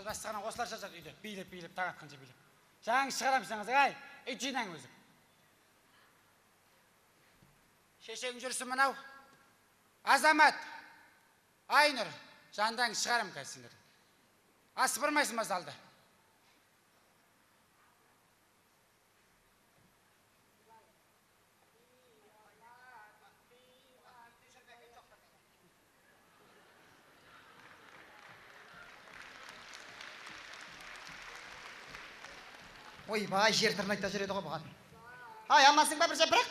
бастығынан осылар жазады үйде. Билеп таң атқанша билеп. Жаң шығарамсаңыз, ай, жинаң өзім. Шешең жүрсін мынау. Азамат, Айнұр, жандан шығарам қазсіңдер. Асыпырмайсың ма залда? Ойбай, жер тырнайта жүреді ғой бұған. Ай, амансың ба бір жапырақ?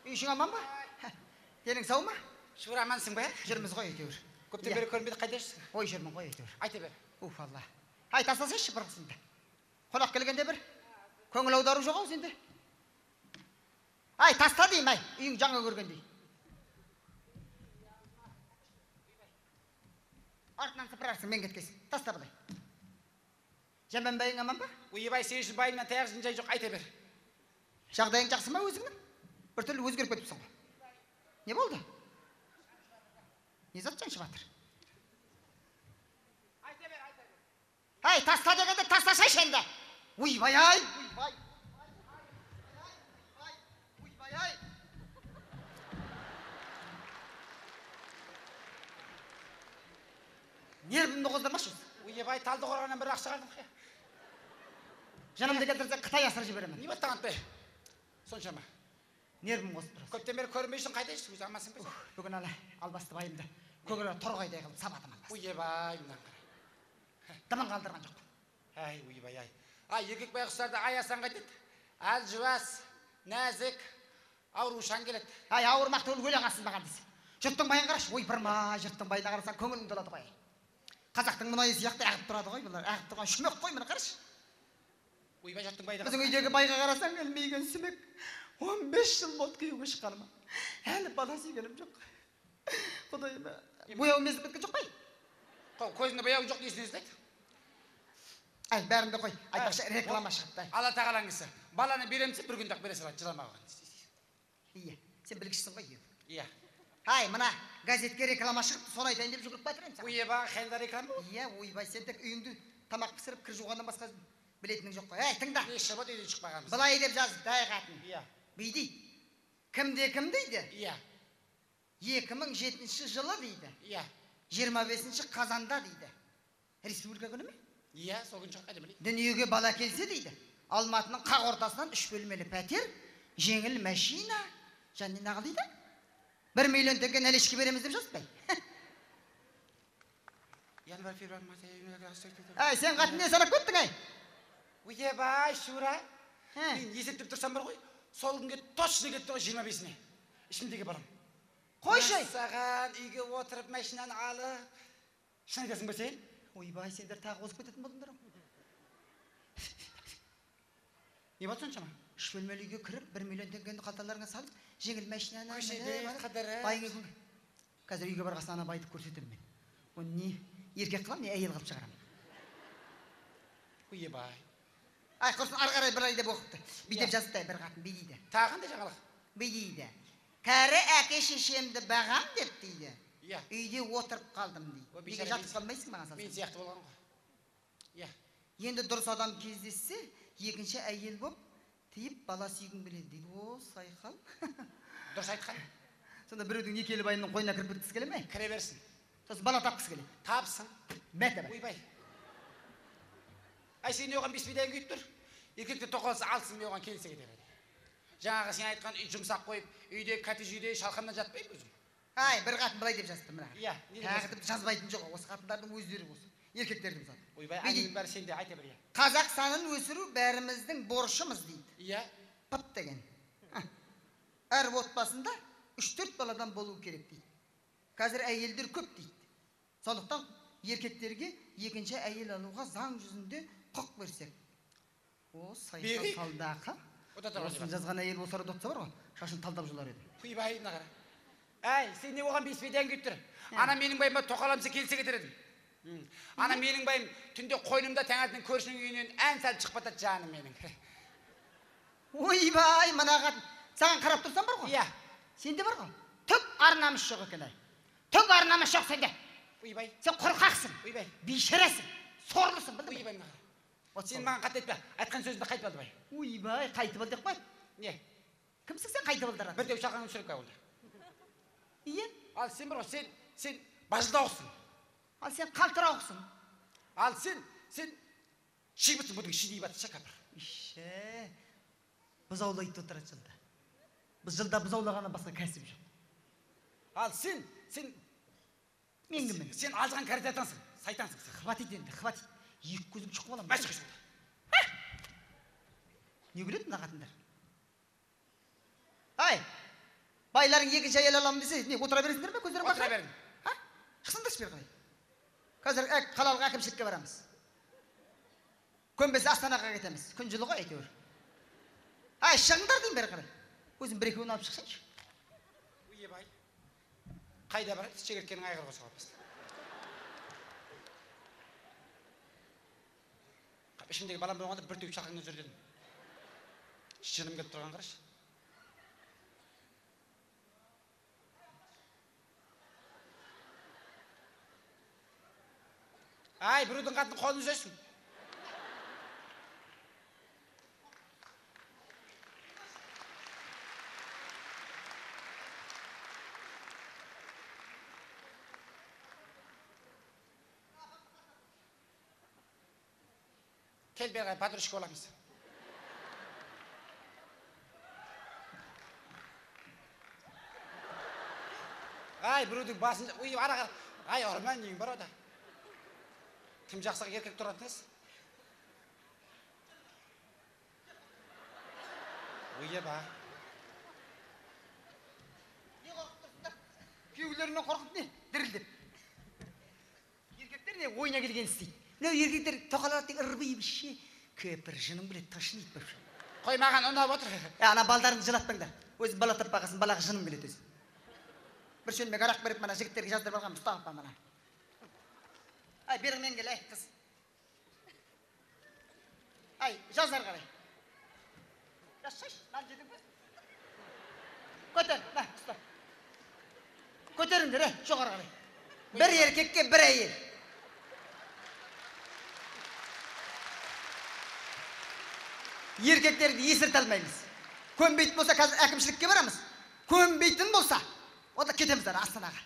Үйшің аман ба? Денің сау ма? Шура амансың ба? Жүрміз ғой әйтеуір. Көптен бері көрінбеді, қайда жүрсің? Ой, жүрмін ғой әйтеуір. Айта бер. Уф, Алла. Ай, тастасайшы бұрқысынды. Қонақ келгенде бір көңіл аудару жоқ ау сенде. Ай, таста деймін, ай, үйің жаңа көргендей. Артынан сыпырарсың, мен кеткесің. Таста бұлай. Жаман байың аман ба? Ойбай, сен үшін байыңнан таяқ жай жоқ, айта бер. Жағдайың жақсы ма өзіңнің? Бір түрлі өзгеріп кетіпсің ғой. Не болды? Не зат жаншы батыр? Айта бер. Ай, таста дегенде тастасайшы енді. Ойбай, ай! Ойбай, ай! Нервімді қоздырмашы. Ойбай, талды қорғаннан бір ақша қалдым. Жанымды келтірсең Қытай асырып жіберемін. Не баттаған бе? Соншама. Нервім қосып тұрасың. Көптен бері көрмейсің, қайда жүрсің, өзі амансың ба? Бүгін албасты байымды көгілі торғайдай қылып сабадым албасты. Ойбай, мынан қара. Дымын қалдырған жоқ. Ай, ойбай, ай. Ай, еркек байқұстарды аясаң қайтеді. Әл жуас, нәзік, аурушан келеді. Ай, ауырмақты ол өлең асынбаған дейсің. Жұрттың байын қарашы. Ойпырма, жұрттың байына қарасаң көңілің толады ғой. Қазақтың мұнайы сияқты ағып тұрады ғой, бұлар ағып тұрған шүмек қой, міне қарашы. Ойбай, жұрттың байына біздің үйдегі байға қарасаң, өлмеген сүмек. 15 жыл болды күйеуге шыққаныма. Әлі бала сүйгенім жоқ. Құдайым, бояу мезіп кеткен жоқ бай? Көзінде бояу жоқ дейсін естайды. Ай, бәрінде қой. Айтпақшы реклама шығыпты. Алла тағалаңызы. Баланы беремсің, бір күнде-ақ бере салады, жыламаған. Иә, сен білгішсің ғой. Иә. Ай, мына газетке реклама шығыпты, соны айтайын деп жүгіріп батырайын саған. Ойбай, қайда реклама? Иә, ойбай, сен тек үйіңді тамақ пісіріп, кір жуғаннан басқа білетінің жоқ қой. Ай, тыңда. Не шыбыт үйден шықпағанбыз. Былай деп жазды, ай қатын. Иә. Бейді. Кімде кім дейді? Иә. 2007 жылы дейді. Иә. 25 қазанда дейді. Республика күні ме? Иә, сол күн жоқ, әдемі. Дүниеге бала келсе дейді. Алматының қақ ортасынан 3 бөлмелі пәтер, жеңіл машина, және нағыл дейді. 1 миллион теңге нәлешке береміз деп жазбай. Январь, февраль, март, Ай, сен қатын не санап көттің, ай? Ойбай, Шура. Мен есептеп тұрсам бар ғой, сол күнге точно кетті ғой 25-іне. Ішімдеге барам. Қойшы. Саған үйге отырып машинаны алып. Шын айтасың ба сен? Ойбай, сендер тағы озып кететін болдыңдар. Не болды соншама? 3 бөлмелі үйге кіріп, 1 миллион теңгені қалталарыңа салып, жеңіл машинаны көшеде қыдырып. Байыңа күн. Қазір үйге барғасын ана байды көрсетемін мен. Оны не еркек қылам, не әйел қылып шығарам. Ойбай. Ай, құрсын ары қарай бір ай деп оқыпты. Бүйдеп жазыпты бір қатын, бүй дейді. Тағын да жаңалық. Бүй дейді. Кәрі әке шешемді бағам деп дейді. Иә. Үйде отырып қалдым дейді. Неге жатып қалмайсың маған салсың? Мен сияқты болған ғой. Иә. Енді дұрыс адам кездессе, екінші әйел боп тиіп бала сүйгің келеді дейді. О, сайқал. Дұрыс айтқан. Сонда біреудің некелі байының қойнына кіріп кеткісі келе ме? Кіре берсін. Сосын бала тапқысы келеді. Тапсын. Бәті бар. Ойбай. Ай, сен оған беспейден күйіп тұр. Еркекті тоқалса алсын, мен оған келсе кетер. Жаңағы сен айтқан үй жұмсақ қойып, үйде кәтіж үйде шалқаннан жатпай өзім. Ай, бір қатын былай деп жазды мына. Иә. Тағы жазбайтын жоқ. Осы қатындардың өздері осы. Еркектердің заты. Ойбай, әңгіменің бәрі сенде, айта бер. Қазақ санын өсіру бәріміздің борышымыз дейді. Иә. Пып деген. Әр отбасында 3-4 баладан болу керек дейді. Қазір әйелдер көп дейді. Сондықтан еркектерге екінші әйел алуға заң жүзінде құқ берсек. О, сайқал талдақы. Осын жазған әйел болса отса бар ғой, шашын талдап жылар еді. Ойбай, мына қара. Әй, сен не оған беспейден күйіп тұр. Ана менің байыма тоқаламсы келсе кетер едім. Ана менің байым түнде қойнымда таңертең көршінің үйінен ән салып шығып батады жаным менің. Ойбай, мына қатын. Саған қарап тұрсам бар ғой? Иә. Сенде бар ғой? Түк арнамыз жоқ екен ай. Түк арнамыз жоқ сенде. Ойбай. Сен қорқақсың. Ойбай. Бейшарасың. сорлысың, білдің бе? Ойбай мына. Сен маған қате айтпа. Айтқан сөзіңді қайтып алды бай. Ойбай, қайтып ал деп қой. Не? Кімсің сен қайтып алдырады? Бірде шақырған мүшірек қай олды. Иә? Ал сен бір ғой, сен бажылдауқсың. Ал сен қалтырауқсың. Ал сен шибітсің, бұдың шидей баты шақапыр. Ише, бұзаулайды отырады жылда. Біз жылда бұзаулағаны басқа кәсіп жоқ. Ал сен Мен кіммін? Сен алжыған кәрдетансың, сайтансың сен. Хватит енді, хватит. Екі көзім шықып аламын. Мәші қышын. Не біледі мына қатындар? Ай, байларың екінші әйел аламын десе, не, отыра бересіңдер ме? Көздерің Отыра берің. Шықсыңдаршы бері қарай. Қазір қалалық әкімшілікке барамыз. Көнбесе Астанаға кетеміз. Күн жылы ғой әйтеуір. Ай, шығыңдар деймін бері қарай. Өзім бір екеуін алып шықсайшы. Ойбай. Қайда барады? Шегірткенің айғыр қосып алыпсыз. Ішімдегі балам болғанда бір түйіп шақырыңыз жүр дедім. Жыным келіп тұрған қарашы. Ай, біреудің қатын қолын үзесің. Кел бері қарай, патрушка оламыз. Ай, біреудің басын... Ой, араға... Ай, ұрман нең бар ода. Кім жақсыға еркек тұратыныз? Ойе ба. Не қорқып тұрсыңдар? Күйеулерінен қорқып не? Дірілдеп. Еркектер не ойына келген істейді. Мынау еркектер тоқалардың ырбиып ше. Көпір жының білет ташын ит бөп. Қой маған ұнап отыр. Ана балдарыңды жылатпаңдар. Өзі бала таппағасын, балаға жыным келеді өзі. Бір шөлмек арақ беріп мана жігіттерге жаздырып алған ұстағып па мана. Ай, беріңмен кел, ай, қыз. Ай, жаздар қарай. Жазсайшы, нан жедің бе? Көтер, на, ұста. Көтеріңдер, жоғары қарай. Бір еркекке бір әйел. Еркектерді есірт алмаймыз. Көнбейтін болса, қазір әкімшілікке барамыз. Көнбейтін болса, ода кетеміздер Астанаға.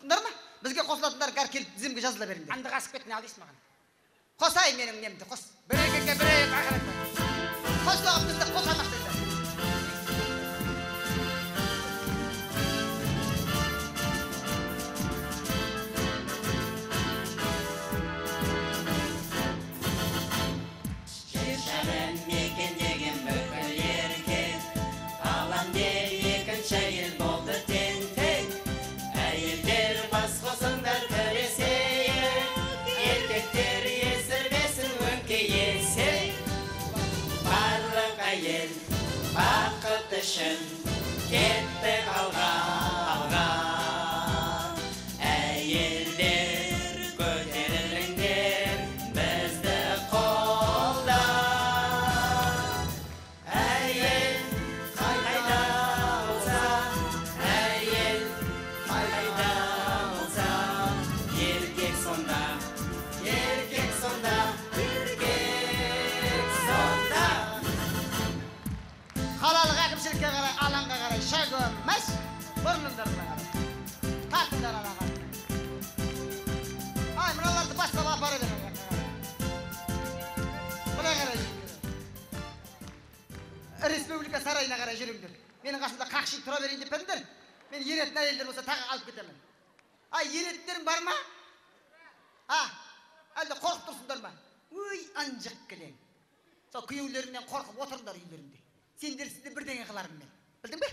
Құтындар ма? Бізге қосылатындар кәр келіп тізімге жазыла беріңдер. Андық асып кетін ал дейсің маған. Қосай менің немді, қос. Бір еркекке бір әйел ақырат бар. Қос лағып бізді қосамақ деді. Кетті қалға әйелдер көтеріліңдер бізді қолда әйел қайда болса әйел қайда болса еркек сонда еркек сонда еркек сонда Қалалық әкімшілікке қарай, алаңға қарай, шәгөмәс, бұрныңдарына қарай. Тартыңдар анаға. Ай, мыналарды бастап апары берің. Бұна қарай жүріңдер. Республика сарайына қарай жүріңдер. Менің қасымда қақшып тұра берейін деп пәдіңдер. Мен еретін әйелдер болса тағы алып кетемін. Ай, ереттерің бар ма? Әлде қорқып тұрсыңдар ма? Өй, анжық келең. Сол күйеулерінен қорқып отырыңдар үйлерінде. Сендер сізді бірдеңе қыларым мен. Білдің бе?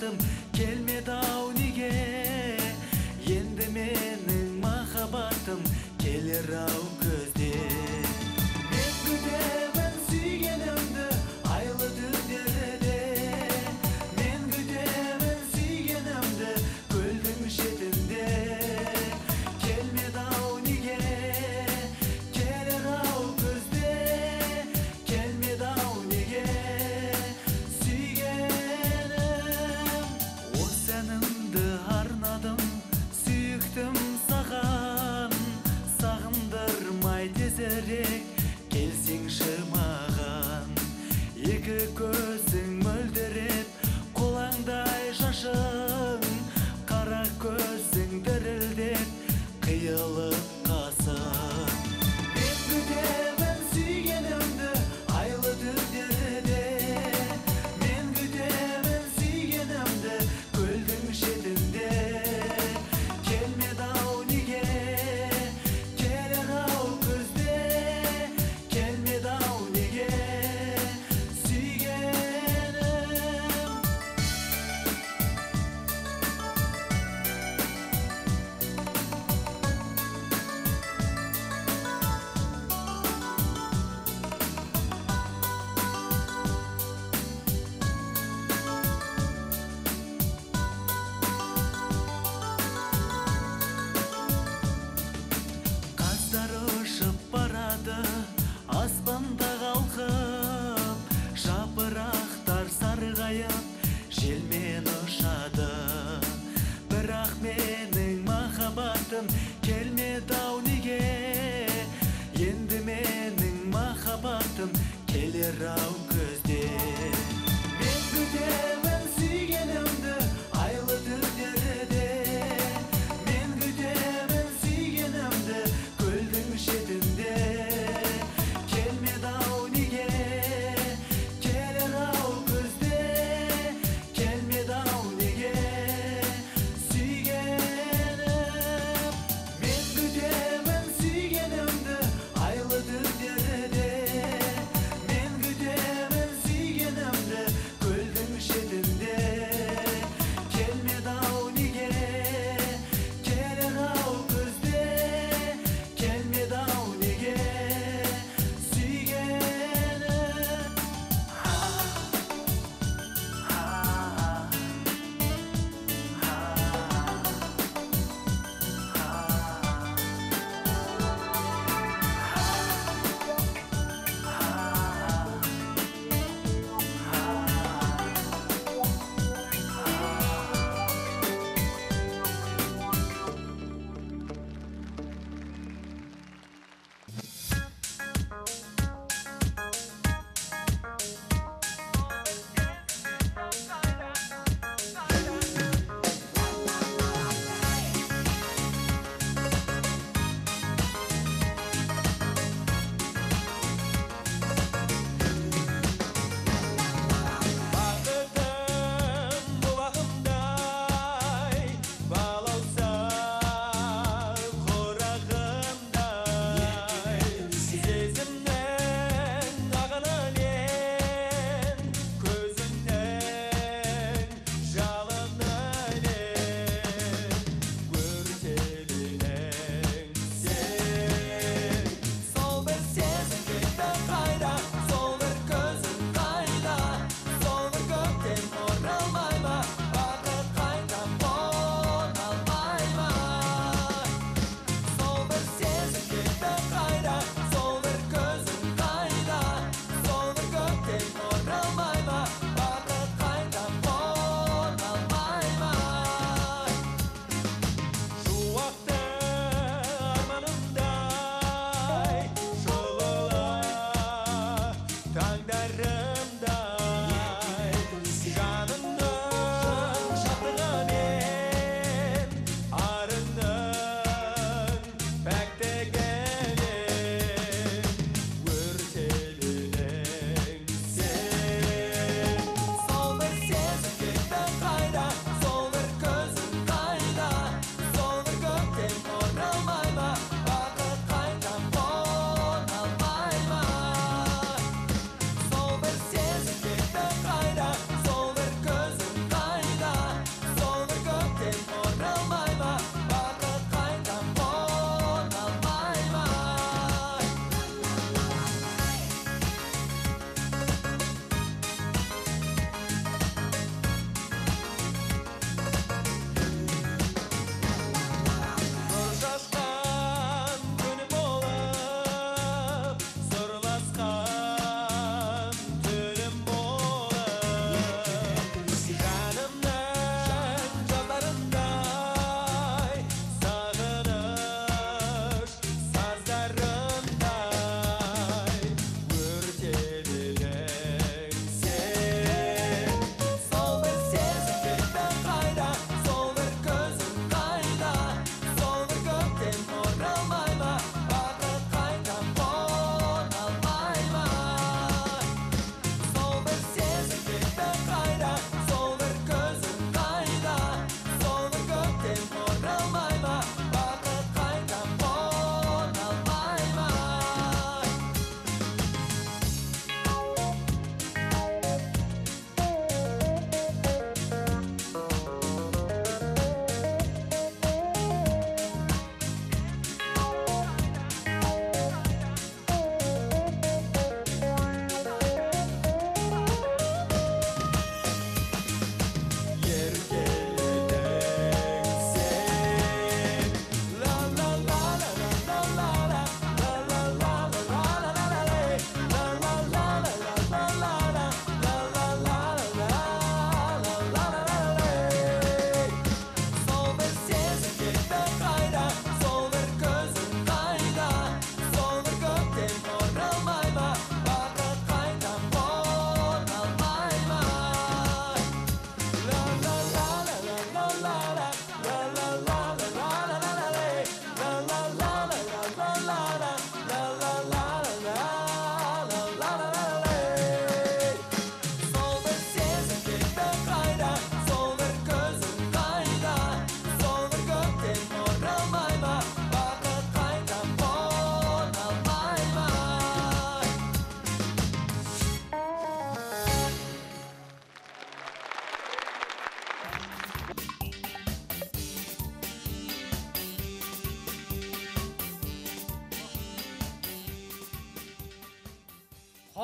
mahabatım kelmedi au nige. Endi mening mahabatım kelir au gözde. Men güdemen suyganimdi aylı tunlarda. Men güdemen suyganimdi ko'lning chetida. Kelmedi au nige, kelir au gözde. Kelmedi au nige, suyganim o senin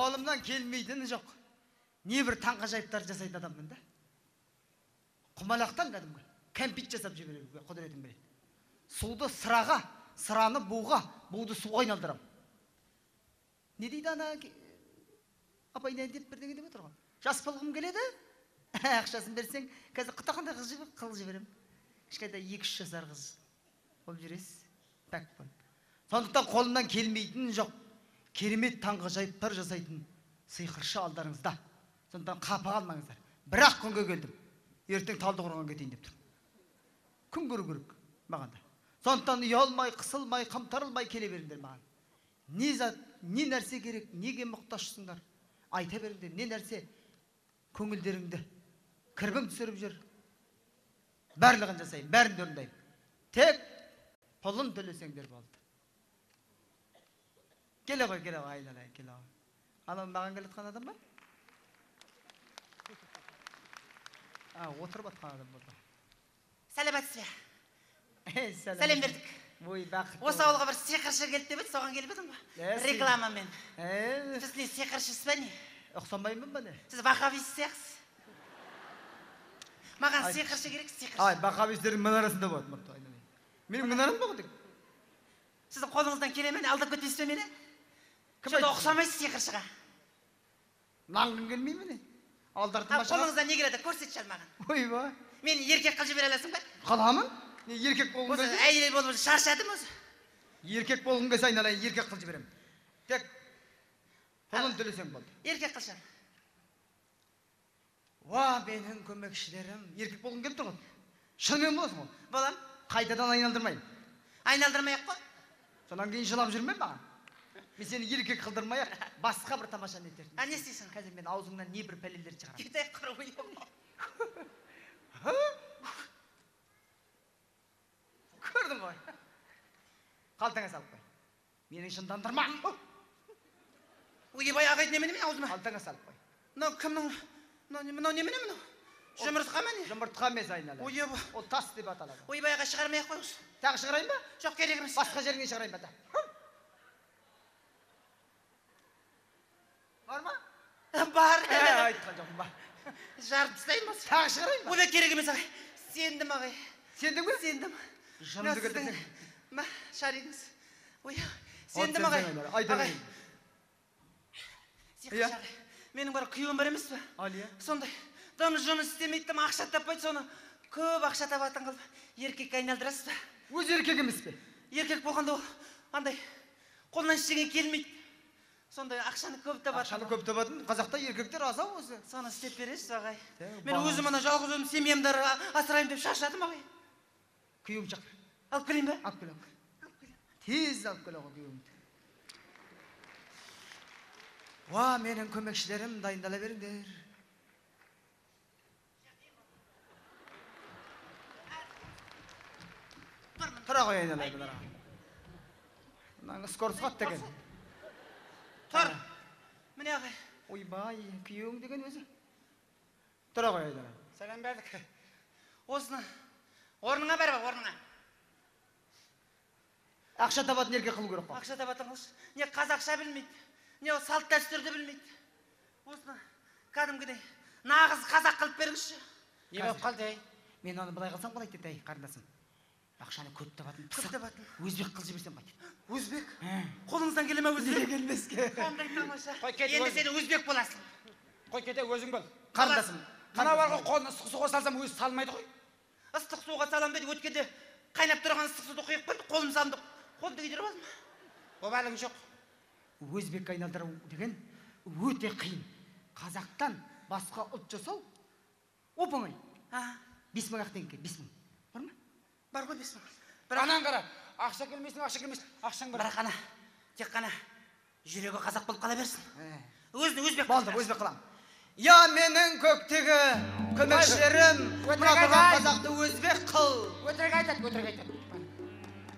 Қолымнан келмейтіні жоқ. Небір таңғажайыптар жасайтын адаммын да. Құмалақтан кәдімгі кәмпит жасап жіберуге құдіретім береді. Суды сыраға, сыраны буға, буды суға айналдырам. Не дейді ана апай не деп бірдеңе деп отырған? Жас болғым келеді. Ақшасын берсең, қазір қытақандай қыл жіберем. Кішкентай 2-3 жасар қыз болып жүресіз. Пәк болып. Сондықтан қолымнан келмейтін жоқ. Керемет таңғажайыптар жасайтын сиқыршы алдарыңызда. Сондықтан қапа қалмаңыздар. Бірақ күнге келдім. Ертең Талдықорғанға кетейін деп тұрмын. Күн көру керек маған да. Сондықтан ұялмай, қысылмай, қымтарылмай келе беріңдер маған. Не зат, не нәрсе керек, неге мұқтажсыңдар? Айта беріңдер, не нәрсе көңілдеріңді кірбің түсіріп жүр. Барлығын жасайын, бәрін орындайын. Тек пұлын төлесеңдер болды. Келе ғой, айналайын, келе ғой. Анау маған келетқан адам ба? Отырып атқан адам болды. Сәлеметсіз бе? Сәлем бердік. Ой, бақыт. Осы ауылға бір сиқыршы келді деп еді, соған келіп едім ба? Рекламамен. Сіз не сиқыршысыз ба не? Ұқсамаймын ба не? Сіз вахабист сияқсыз. Маған сиқыршы керек, сиқыршы. Ай, вахабистердің мұнарасында болады мұрты, айналайын. Менің мұнарам ба ғой? Сіздің қолыңыздан келе ме, алдап кетпейсіз бе мені? Шода ұқсамайсыз сиқыршыға. Наңғын келмей ме не? Алдартыма шығар. Қолыңыздан не келеді, көрсетші маған. Ой ба. Мені еркек қыл жібере аласың ба? Қаламын? Не еркек болғың Осы келсе? әйел болып шаршадым өзі. Еркек болғың келсе айналайын, еркек қыл жіберем. Тек пұлын төлесең болды. Еркек қылшы. Ва, менің көмекшілерім. Еркек болғың келіп тұр ғой. Шынымен боласың ғой. Болам. Қайтадан айналдырмайын. Айналдырмай-ақ қой. Сонан кейін жылап жүрме маған. Мен сені еркек қылдырмай-ақ, басқа бір тамаша не етермін. Не істейсің? Қазір мен аузыңнан не бір пәлелер шығарамын. Кетайық құры Көрдің ғой. Қалтаңа салып қой. Менің шындандырма. Ойбай ағайын немене мен аузыма? Қалтаңа салып қой. Мынау кімнің? Мынау немене мынау? Жұмыртқа ма не? Жұмыртқа емес айналайын. Ойбай. Ол тас деп аталады. Ойбай аға шығармай-ақ қойыңыз. Тағы шығарайын ба? Жоқ, керек емес. Басқа жеріңе шығарайын ба? Бар ма? Бар. Айтқан жоқпын ба. Жарып тастайын болса. Тағы шығарайын ба? Ойбай керек емес ағай. Сендім ағай. Сендің бе? Сендім. Жынымды келтірсең. Ма, шарыңыз. Ой, сендім ағай. Ағай. Сиқыршы ағай. Менің бар күйеуім бар емес пе? Алия. Сондай. Дым жұмыс істемейді, ақша таппайды, соны көп ақша табатын қылып, еркекке айналдырасыз ба? Өз еркек емес пе? Еркек болғанда ол, андай, қолынан ештеңе келмейді. Сондай ақшаны көп табатын. Ақшаны көп табатын, қазақта еркектер аз ау өзі. Соны істеп бересіз ағай. Мен өзім ана жалғыз өзім семьямды асырайын деп шаршадым ағай. Күйеуім шақыр. Алып келейін бе? Алып келем. Тез алып келем күйеуімді. Ва, менің көмекшілерім дайындала беріңдер. Тұра қой айналай бұларға. Мынаны скорс қат деген. Тұр. Міне ағай. Ойбай, күйеуің деген өзі. Тұра қой айналай. Сәлем бердік. Осыны, орныңа бәрі ба, орныңа. Ақша табатын еркек қылу керек қой. Ақша табатын қылшы. Не қазақша білмейді, не салт дәстүрді білмейді. Осыны, кәдімгідей, нағыз қазақ қылып беріңізші. Не болып қалды, ей? Мен оны былай қылсам қалай дейді, қарындасым. Ақшаны көп табатын, Көп табатын. өзбек қыл жіберсем қайтеді. Өзбек? Қолыңыздан келе ме өзбек? Келмеске. Қандай тамаша. Қой кет, Енді өзің. сен өзбек боласың. Қой кете, өзің бол. Қарындасым. Мына барға қолын ыстық суға салсам өзі салмайды ғой. Ыстық суға салам деді, өткенде қайнап тұрған ыстық суды құйып қойды, қолым салды. Қолымды күйдіріп алдым. Обалың жоқ. Өзбек айналдыру деген өте қиын. Қазақтан басқа ұлт жасау оп-оңай. 5.000 ақ теңге, 5.000. Бар ма? Бар ғой 5.000. Анан қара, ақша келмесін, ақшаң бар. Бірақ ана, тек қана жүрегі қазақ болып қала берсін. Өзін өзбек Болды, өзбек қылам. Я менің көктегі көмекшілерім, мына тұрған қазақты өзбек қыл. Өтірік айтады, өтірік айтады.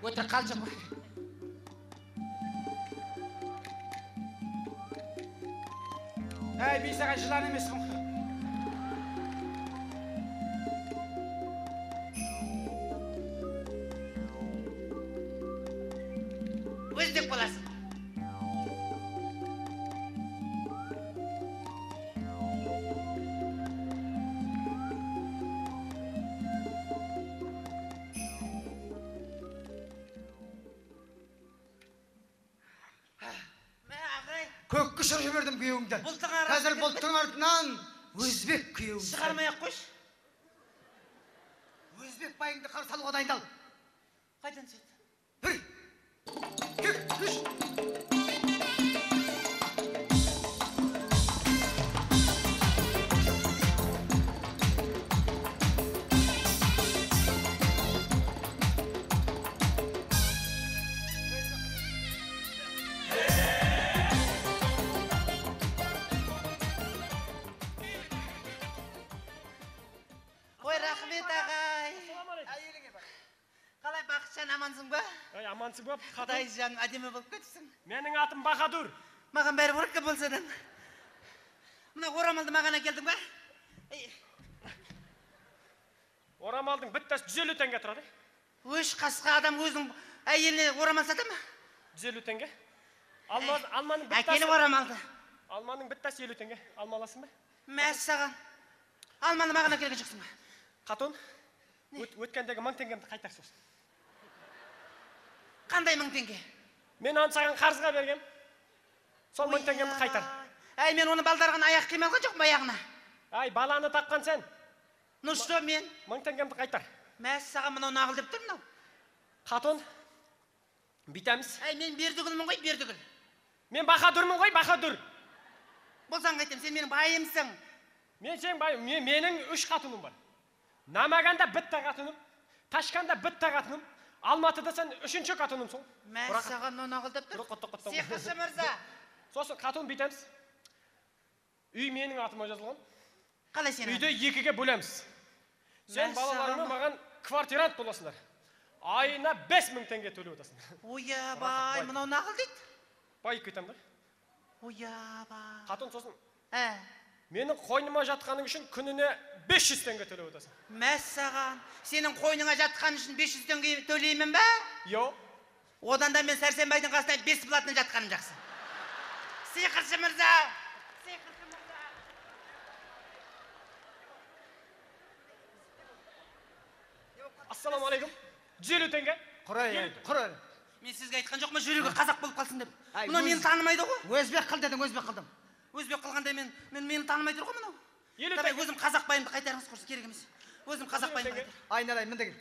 Өтірік қалжың ғой. Әй, мен саған жылан емеспін. Өзбек боласың. Көкке шығып жібердім күйеуіңді. Бұлтың арасында Қазір кетті. бұлттың артынан өзбек күйеуің. Шығармай-ақ қойшы. Өзбек байыңды қарсы алуға дайындал. Қайдан сет? Бір, екі, үш. Ой, рахмет ағай. Әйеліңе бар. Қалай Бақытжан, амансың ба? Ай, амансың ба? Құдай жаным, әдемі болып кетіпсің. Менің атым Бахадур. Маған бәрі ұрыққа болса да. Мына орамалды маған әкелдің ба? Орамалдың біттесі 150 теңге тұрады. Өш қасқа адам өзінің әйеліне орамал сата ма? 150 теңге. Алманың Әкелі біттесі. орамалды. Алманың біттесі 50 теңге. Алма аласың ба? Мәс саған. Алманы маған әкелген жоқсың ба? Қатон, өткендегі 1000 теңгемді қайтар сосын. Қандай 1000 теңге? Мен оны саған қарызға бергем. Сол 1000 теңгемді қайтар. Әй, мен оны балдарған аяқ қималға жоқ ма аяғына? Ай, баланы тапқан сен. Ну что мен? 1000 теңгемді қайтар. Мәс саған мынау нағыл деп тұр мынау. Қатон, битеміз. Әй, мен Бердігүлмін ғой, Бердігүл. Мен Бахадурмын ғой, Бахадур. Болсаң қайтем, сен менің байымсың. Мен сен бай, менің 3 қатыным бар. Намаганда бітті қатыным, Ташканда бітті қатыным, Алматыда сен 3-ші қатынымсың. Мәс саған мынау нағыл деп тұр. Сиқыршы мырза. Сосын қатын битеміз. Үй менің атыма жазылған. Қалай сен? Үйді 2-ге бөлеміз. Сен балаларыңа маған квартирант боласыңдар. Айына 5000 теңге төлеп отырсың. Ойабай, мынау нағыл дейді. Бай кетем да. Ойабай. Қатын сосын Ә, менің қойныма жатқаның үшін күніне 500 теңге төлеп отырсың. мәс саған. Сенің қойныңа жатқан үшін 500 теңге төлеймін ба? Йо. Одан да мен Сәрсенбайдың қасына 5 платны жатқаным жақсы. Сиқыршы мырза. Сиқыршы мырза. Ассаламу алейкум. 150 теңге. Құрай. Мен сізге айтқан жоқ ма жүрегі қазақ болып қалсын деп. Ай, Мынау мені танымайды ғой. Өзбек қыл дедің, өзбек қылдым. Өзбек қылғанда мені танымай тұр ғой мынау. Елу Давай теңге. өзім қазақ байымды қайтарыңыз құрсын, керек емес. Өзім қазақ байымды қайтар. Айналайын, міндеген.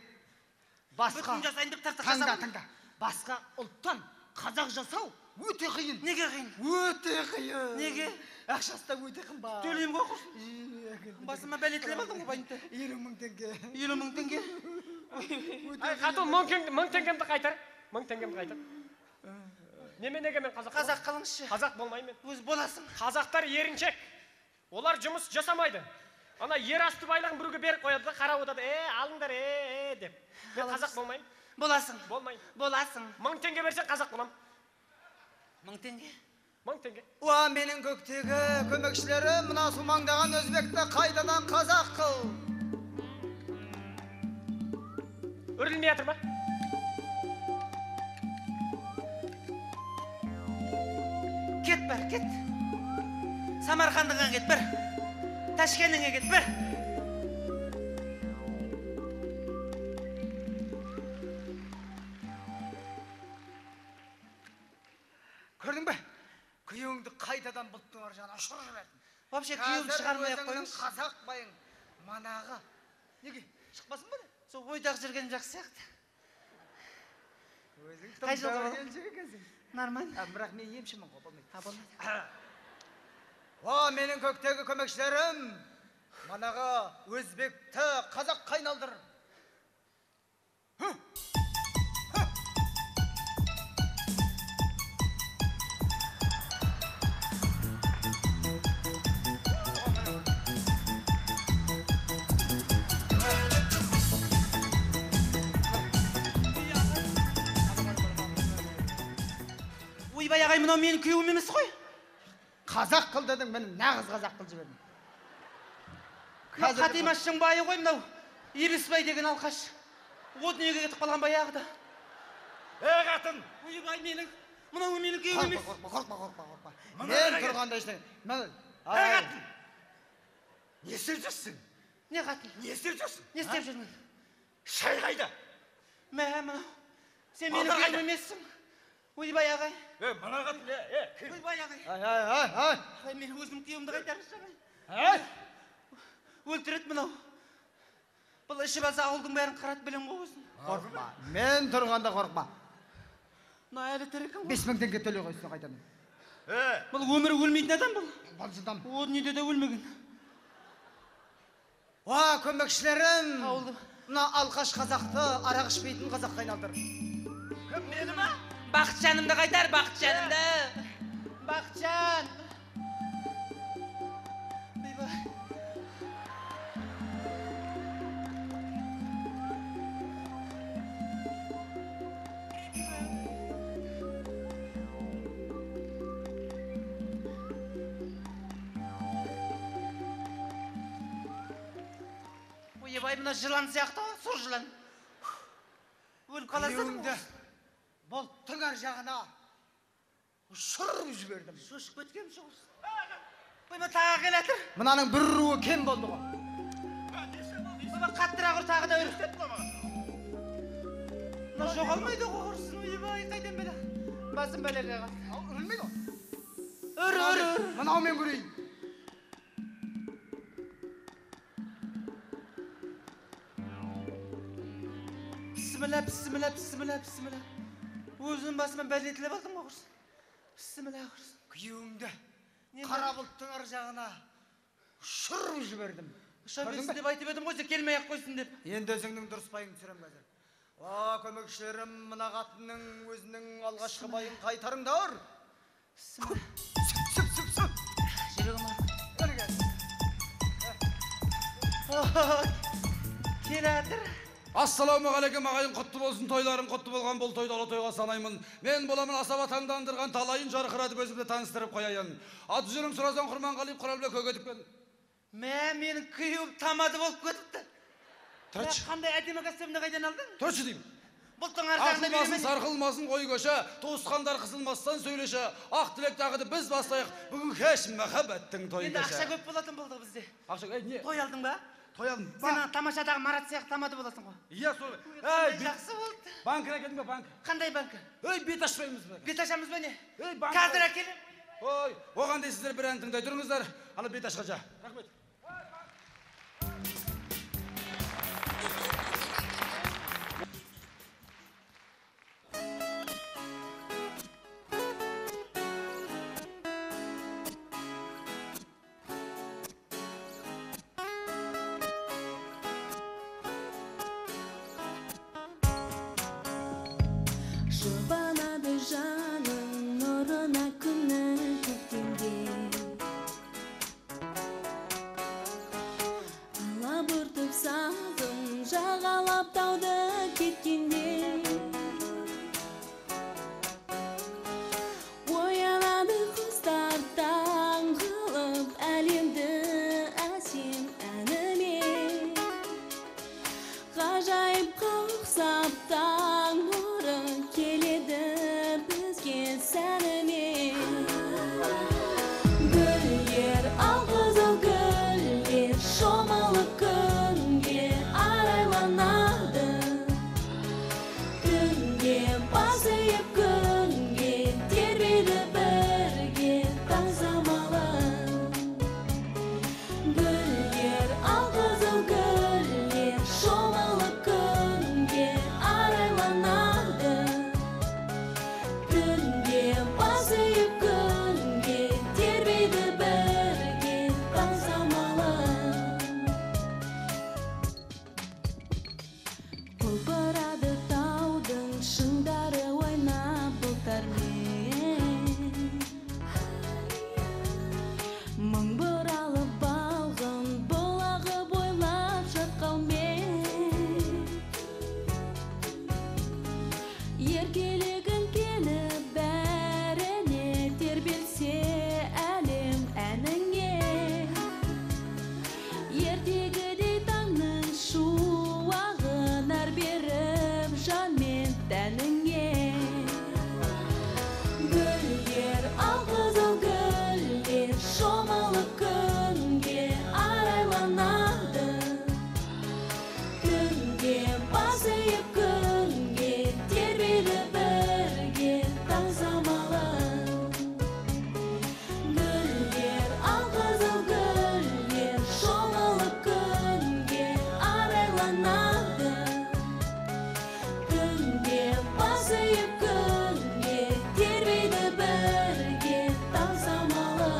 Басқа, Бүтін жасайын деп тартақ таңда, жасап. таңда. Басқа ұлттан қазақ жасау өте қиын. Неге қиын? Өте қиын. Неге? Ақшасы да өте қымбат. Төлеймін ғой құрсын. Басыма бәле тілеп алдың ғой байымды. 50.000 теңге. 50.000 теңге. Ай, қатын 1000 теңгемді қайтар. 1000 теңгемді қайтар. Неменеге мен қазақ? Қазақ қылыңызшы. Қазақ болмаймын мен. Өз боласың. Қазақтар еріншек. Олар жұмыс жасамайды. Ана ер асты байлығын біреуге беріп қояды да қарап отырады. Алыңдар, деп. Мен қазақ болмаймын. Боласың. Болмаймын. Боласың. 1000 теңге берсең қазақ боламын. 1000 теңге. 1000 теңге. Уа, менің көктегі көмекшілері, мына сумаңдаған өзбекті қайтадан қазақ қыл. Үрілмей жатыр ма? Кет бар, кет. Самарқандыға кет бір. Ташкентіңе кет бір. Көрдің бе? Күйеуіңді қайтадан бұлттың ар жағына ұшырып жібердім. Вообще күйеуімді шығармай ақ Қазір өзіңнің қойыңыз. қазақ байың манағы. Неге? Шықпасын ба? Сол ойдағы жүргенім жақсы сияқты. Өзің Қай жылғы тым бала? келіншек екенсің. Нормально. Бірақ мен емшімін ғой, болмайды. Болмайды. О, менің көктегі көмекшілерім, манағы өзбекті қазақ қайналдыр. Ойбай ағай, мынау менің күйеуім емес қой. Қазақ қыл дедің, мен нағыз қазақ қыл жібердім. Қатимаштың байы ғой мынау. Ересбай деген алқаш. О дүниеге кетіп қалған баяғы да. Қатын! Ойбай менің, мынау менің күйеуім емес. Қорқпа. Мен тұрғанда ештеңе. Қатын! Не істеп жүрсің? Не қатын? Не істеп жүрсің? Не істеп жүрмін? Шай қайда? Мә, мынау. Сен менің күйеуім емессің. Ойбай ағай. Мана қатын, Ойбай ағай. Ай. Ағай, мен өзім күйеуімді қайтарыңызшы ағай. Ай. Өлтіреді мынау. Бұл ішіп алса ауылдың бәрін қырат білем ғой өзін. Қорқма. Мен тұрғанда қорқма. Мына әлі тірекін ғой. 5000 теңге төле қойсын қайтадан. Бұл өмірі өлмейтін адам бұл. Балжыдам. О дүниеде де өлмеген. Көмекшілерім. Ауылды. Мына алқаш қазақты арақ ішпейтін қазаққа айналдыр. Мені ма? Бақытжанымды қайтар, Бақытжанымды. Бақытжан. Ойбай. Ойбай, мына жылан сияқты ғой, сұр жылан. Өліп қаласың ғой. Болттың ар жағына ұшырып жібердім. Шошып кеткем шығыс. Ойма тағы келатыр. Мынаның бір руы кем болды ғой. Ойма қаттырақ ұр тағы да өрістеп қойма. Мына жоғалмайды ғой құрсын. Ойбай, қайдан бәле. Басым бәлеге қалды. Өлмейді ғой. Өр. Мынаумен көрейін. Бісміллә. Өзінің басымен бәлетілеп алдым ғой құрсын. Бісміллә құрсын. Күйеуімді қара бұлттың ар жағына ұшырып жібердім. Ұша берсін деп айтып едім ғой, келмей-ақ қойсын деп. Енді өзіңнің дұрыс байын түсірем қазір. Көмекшілерім, мына қатынның өзінің алғашқы байын қайтарыңдар. Сүп. Жүрегім ар. Келатыр. Ассалаумағалейкум ағайын, құтты болсын тойларың, құтты болған бұл тойды ұлы тойға санаймын. Мен боламын асаба таңдандырған талайын жарқыратып өзімді таныстырып қояйын. Аты жөнім Сұразан Құрманғалиев Құралбек Көгетіппен. Менің күйеуім тамады болып кетіпті. Тұршы. Қандай әдемі костюмді қайдан алдың? Тұршы деймін. Бұлттың ар жағында Ақылмасын, сарқылмасын қой көші, туысқандар қысылмастан сөйлеші. Ақ тілек тағыды біз бастайық, бүгін кеш махаббаттың тойы Енді кеші. ақша көп болатын болды бізде. Ақша, не? Той алдың ба? Той алдым. Сен тамашадағы Марат сияқты тамады боласың ғой. Иә, сол. Жақсы болды. Банкына келдің бе, банк? Қандай банкі? Бет ашпаймыз ба? Бет ашамыз ба не? банк. Қазір әкелем. Оған дейсіздер бір ән тыңдай тұрыңыздар. Ана бет ашқа жа. Рахмет. Жұбанады жаның нұрына күні көктемде. Алабұртып сағым жағалап тауды кеткенде. Оянады құстар таң қылып әлемді әсем әнімен. Ғажайып қауқсап таң нұры келеді бізге сәнімен. Гүлдер алқызыл гүлдер шомылып күнге арайланады. Күнге басып күнге тербейді бірге тазамалы. Гүлдер алқызыл гүлдер шомылып күнге арайланады. Күнге басып күнге тербейді бірге тазамалы. Құлпырады таудың шыңдары ойнап бұлттармен. Мың бұралып балғын бұлағы бойлап шатқалмен. Еркелігін келіп бәріне тербелсе әлем әніңе. Ертегідей таңның шуағын әр беріп жан мен тәніңе. Гүлдер алқызыл гүлдер шомылып күнге арайланады. Күнге басып күнге тербейді бір arайланады. Түнде басайып күнге тербейді бірге таң самалы.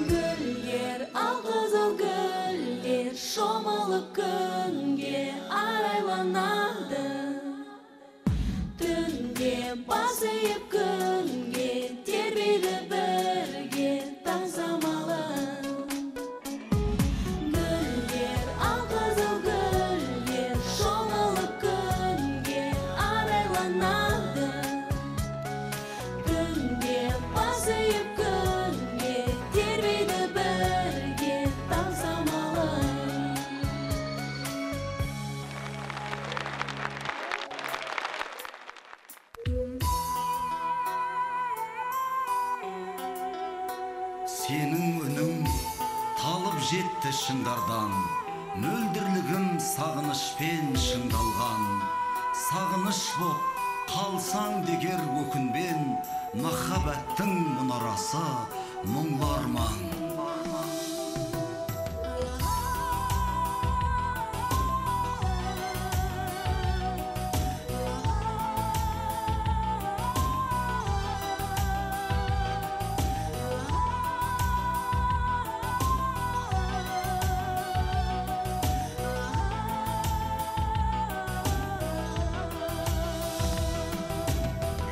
Гүлдер, алқызыл гүлдер, шомылып күнге арайланады. Түнде басайып күнге тербейді бірге таң самалы. Гүлдер, алқызыл гүлдер, шомылып күнге арайланады. Түнде басайып күнге тербейді бірге таң самалы. Сенің үнің талып жетті шыңдардан, мөлдірлігім сағынышпен шыңдалған. Сағыныш боп қалсаң дегер өкінбен, махаббаттың мұнарасы мұңлы арман.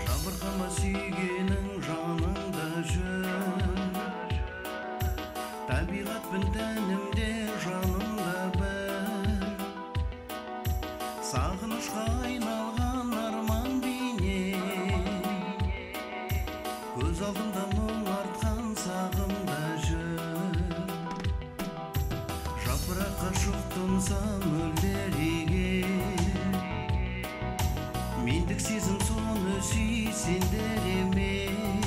Жабырқама сүйгенің жаныңда жүр, табиғатпен тәнімде жанымда бір. Сағынышқа айналған арман бейне, көз алдымда мұң артқан сағымда жүр. Жапыраққа шоқтынса мөлдіреге, мендік сезім соны сүйсендер емен.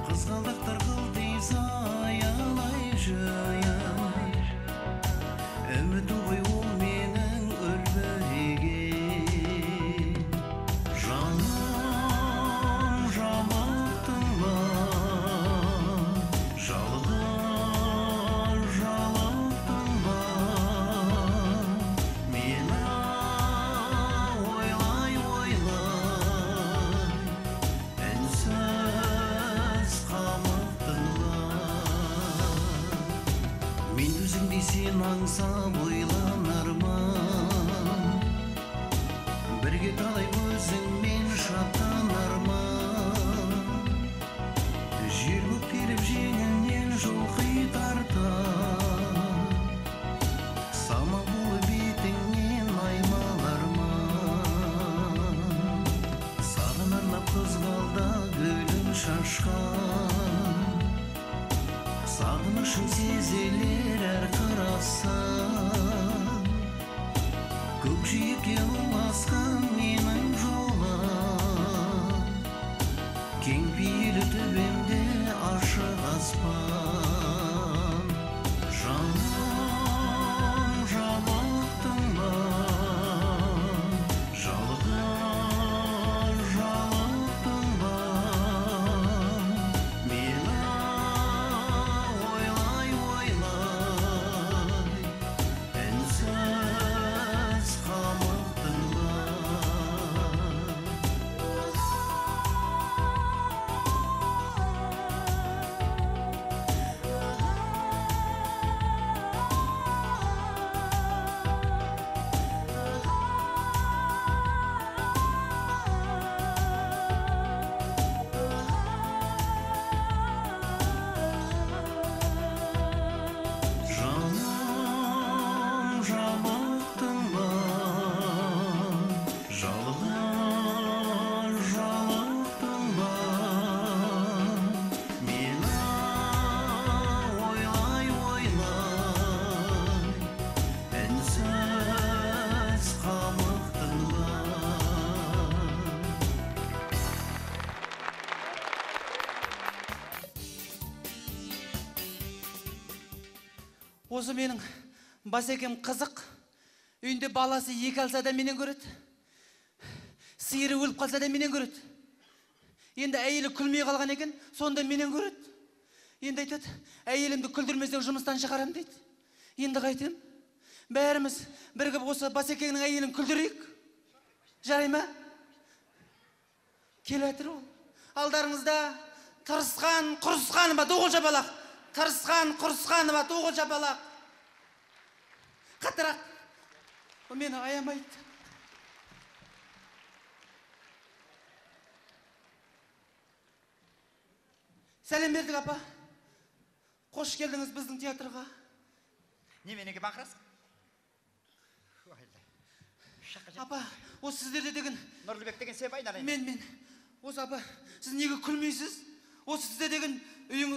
Қызғалдақтар қылтиса аялай жайар, үмітім ғой ол менің үлбіреген. Жаным жалықтың ба, жалықтың ба, мені ойлай үнсіз қамықтың ба. Мен өзіңдей сен аңсап ойланармын, бірге талай көзіңмен шаттанармын. Жер көктеліп жеңінен жұлқи тартар, самал болып бетіңнен аймалармын. Саған арнап қызғалда гүлін шашқан, сағынышың сезілер әр қарасан. Көкжиекке ұласқан менің жолым, кең пейілі төбемде ашық аспан. Жаным жалықтың ба, жалықтың ба, мені ойлай үнсіз қамықтың ба. Осы менің басекем қызық. Үйінде баласы 2 алса да менен көреді. Сиыры өліп қалса да менен көреді. Енді әйелі күлмей қалған екен, сонда менен көреді. Енді айтады, әйелімді күлдірмесең жұмыстан шығарам дейді. Енді қайтем? Бәріміз бірігіп осы басекеңнің әйелін күлдірейік. Жарай ма? Келатыр ол. Алдарыңызда Тырысқан, Құрысқанова Тоғыл Жапалақ. Тырысқан, Құрысқанова Тоғыл Жапалақ. Қаттырақ. О мені аямайды. Сәлем бердік, апа. Қош келдіңіз біздің театрға. Неменеге бақырасың? Апа, осы сіздерде деген... Нұрлыбек деген сен айналайын. Мен. Осы апа, сіз неге күлмейсіз? Осы сізде деген үйің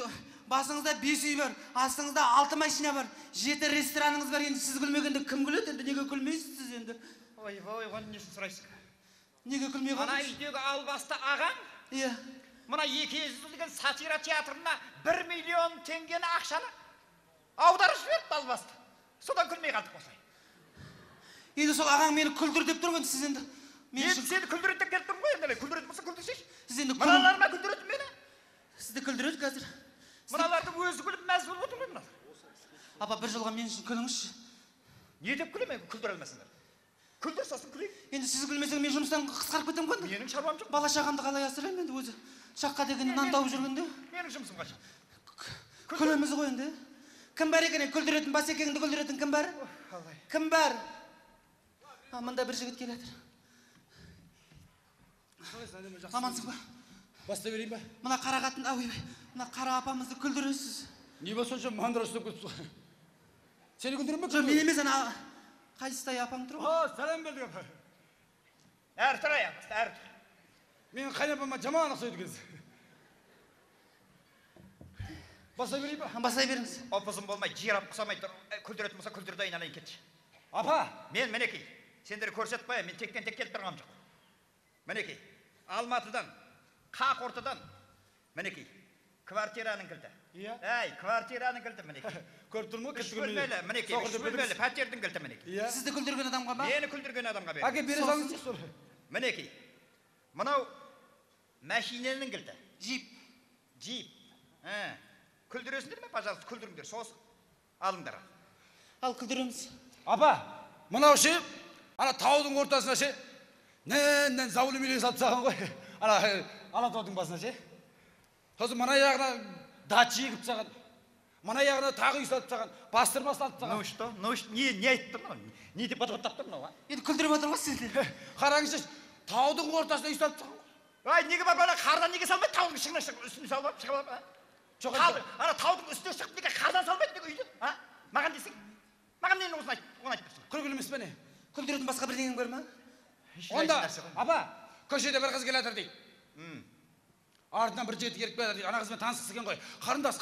басыңызда 5 үй бар, астыңызда 6 машина бар, 7 рестораныңыз бар. Енді сіз күлмегенде кім күледі? Енді неге күлмейсіз сіз енді? Ой, оны несін сұрайсың? Неге күлмей Ана қалдыңыз? үйдегі албасты ағаң, Иә. мына 200 деген сатира театрына 1 миллион теңгені ақшаны аударып жіберді албасты. Содан күлмей қалдық осылай. Енді сол ағаң мені күлдір деп тұрған, сіз енді... Енді сені күлдіреді деп келіп тұрмын ғой, енді күлдіреді болса күлдірсейші. Сіз енді Мыналарына күлдіреді мені. Сізді күлдіреді қазір. Мыналардың өзі күліп мәз болып отыр ғой мыналар. Апа, бір жолға мен үшін күліңізші. Не деп күлемін, күлдіре алмайсыңдар. Күлдір, сосын күлейік. Енді сіз күлмесең мен жұмыстан қысқарып кетем ғой. Менің шаруам жоқ. Бала шағамды қалай асыраймын енді өзі? Шаққа дегенде нан тауып жүргенде. Менің жұмысым қашан. Күлеміз ғой енді. Кім бар екен күлдіретін, басекеңді күлдіретін кім бар? Кім бар? Мында бір жігіт келеді. Амансың ба? Бастай берейін ба? Мына қара қатын, мына қара апамызды күлдіресіз. Не болса сонша мандыра ұстап кетіпсіз. Сені күлдірем бе? Жоқ, мен емес, ана қайсыстай апаң тұр ғой. Сәлем бердік апа. Әр тұр аяқ, әр тұр. Менің қайнапама жаман ұқсайды кез. Бастай берейін ба? Бастай беріңіз. Опызым болмай, жиырап құсамай тұр. Күлдіретін болса күлдірді айналайын кетші. Апа! Мен мінекей, сендері көрсетіп қоя, мен тектен тек келіп тұрғам жоқ. Мінекей, Алматыдан, Қақ ортадан, мінекей, квартираның кілті. Иә. Әй, квартираның кілті мінекей. Көріп тұрмын ғой, 3 бөлмелі, мінекей, 3 бөлмелі, пәтердің кілті мінекей. Сізді күлдірген адамға ба? Мені күлдірген адамға бер. Әке, бере салыңыз сол. Мінекей, мынау машиненің кілті. Джип. Күлдіресіңдер ме, пожалуйста, күлдіріңдер, сосын алыңдар. Ал күлдіреміз. Апа, мынау ше, ана таудың ортасына ше, нән заулы милей салып тастаған ғой. Ана Алатаудың басына ше. Сосын мына аяғына дача егіп тастаған. Мына аяғына тағы үй салып тастаған. Бастырма салып тастаған. Ну что, не айтып тұр мынау? Не деп батырып тұр мынау, а? Енді күлдіріп отыр ғой сізді. Қараңызшы, таудың ортасына үй салып тастаған ғой. Ай, неге бар бана қардан неге салмайды? Таудың ішіне үстіне салып шығып алып, а? Жоқ, ана таудың үстіне шығып неге қардан салмайды неге үйді? А? Маған десең? Маған нені оны айтып тұрсың? Күлгіл емес пе не? Күлдіретін басқа бірдеңең бар ма? Онда, апа, көшеде бір қыз келатыр дейді. Артынан бір жігіт келіп келатыр дейді. Ана қызбен танысқысы келген ғой. Қарындас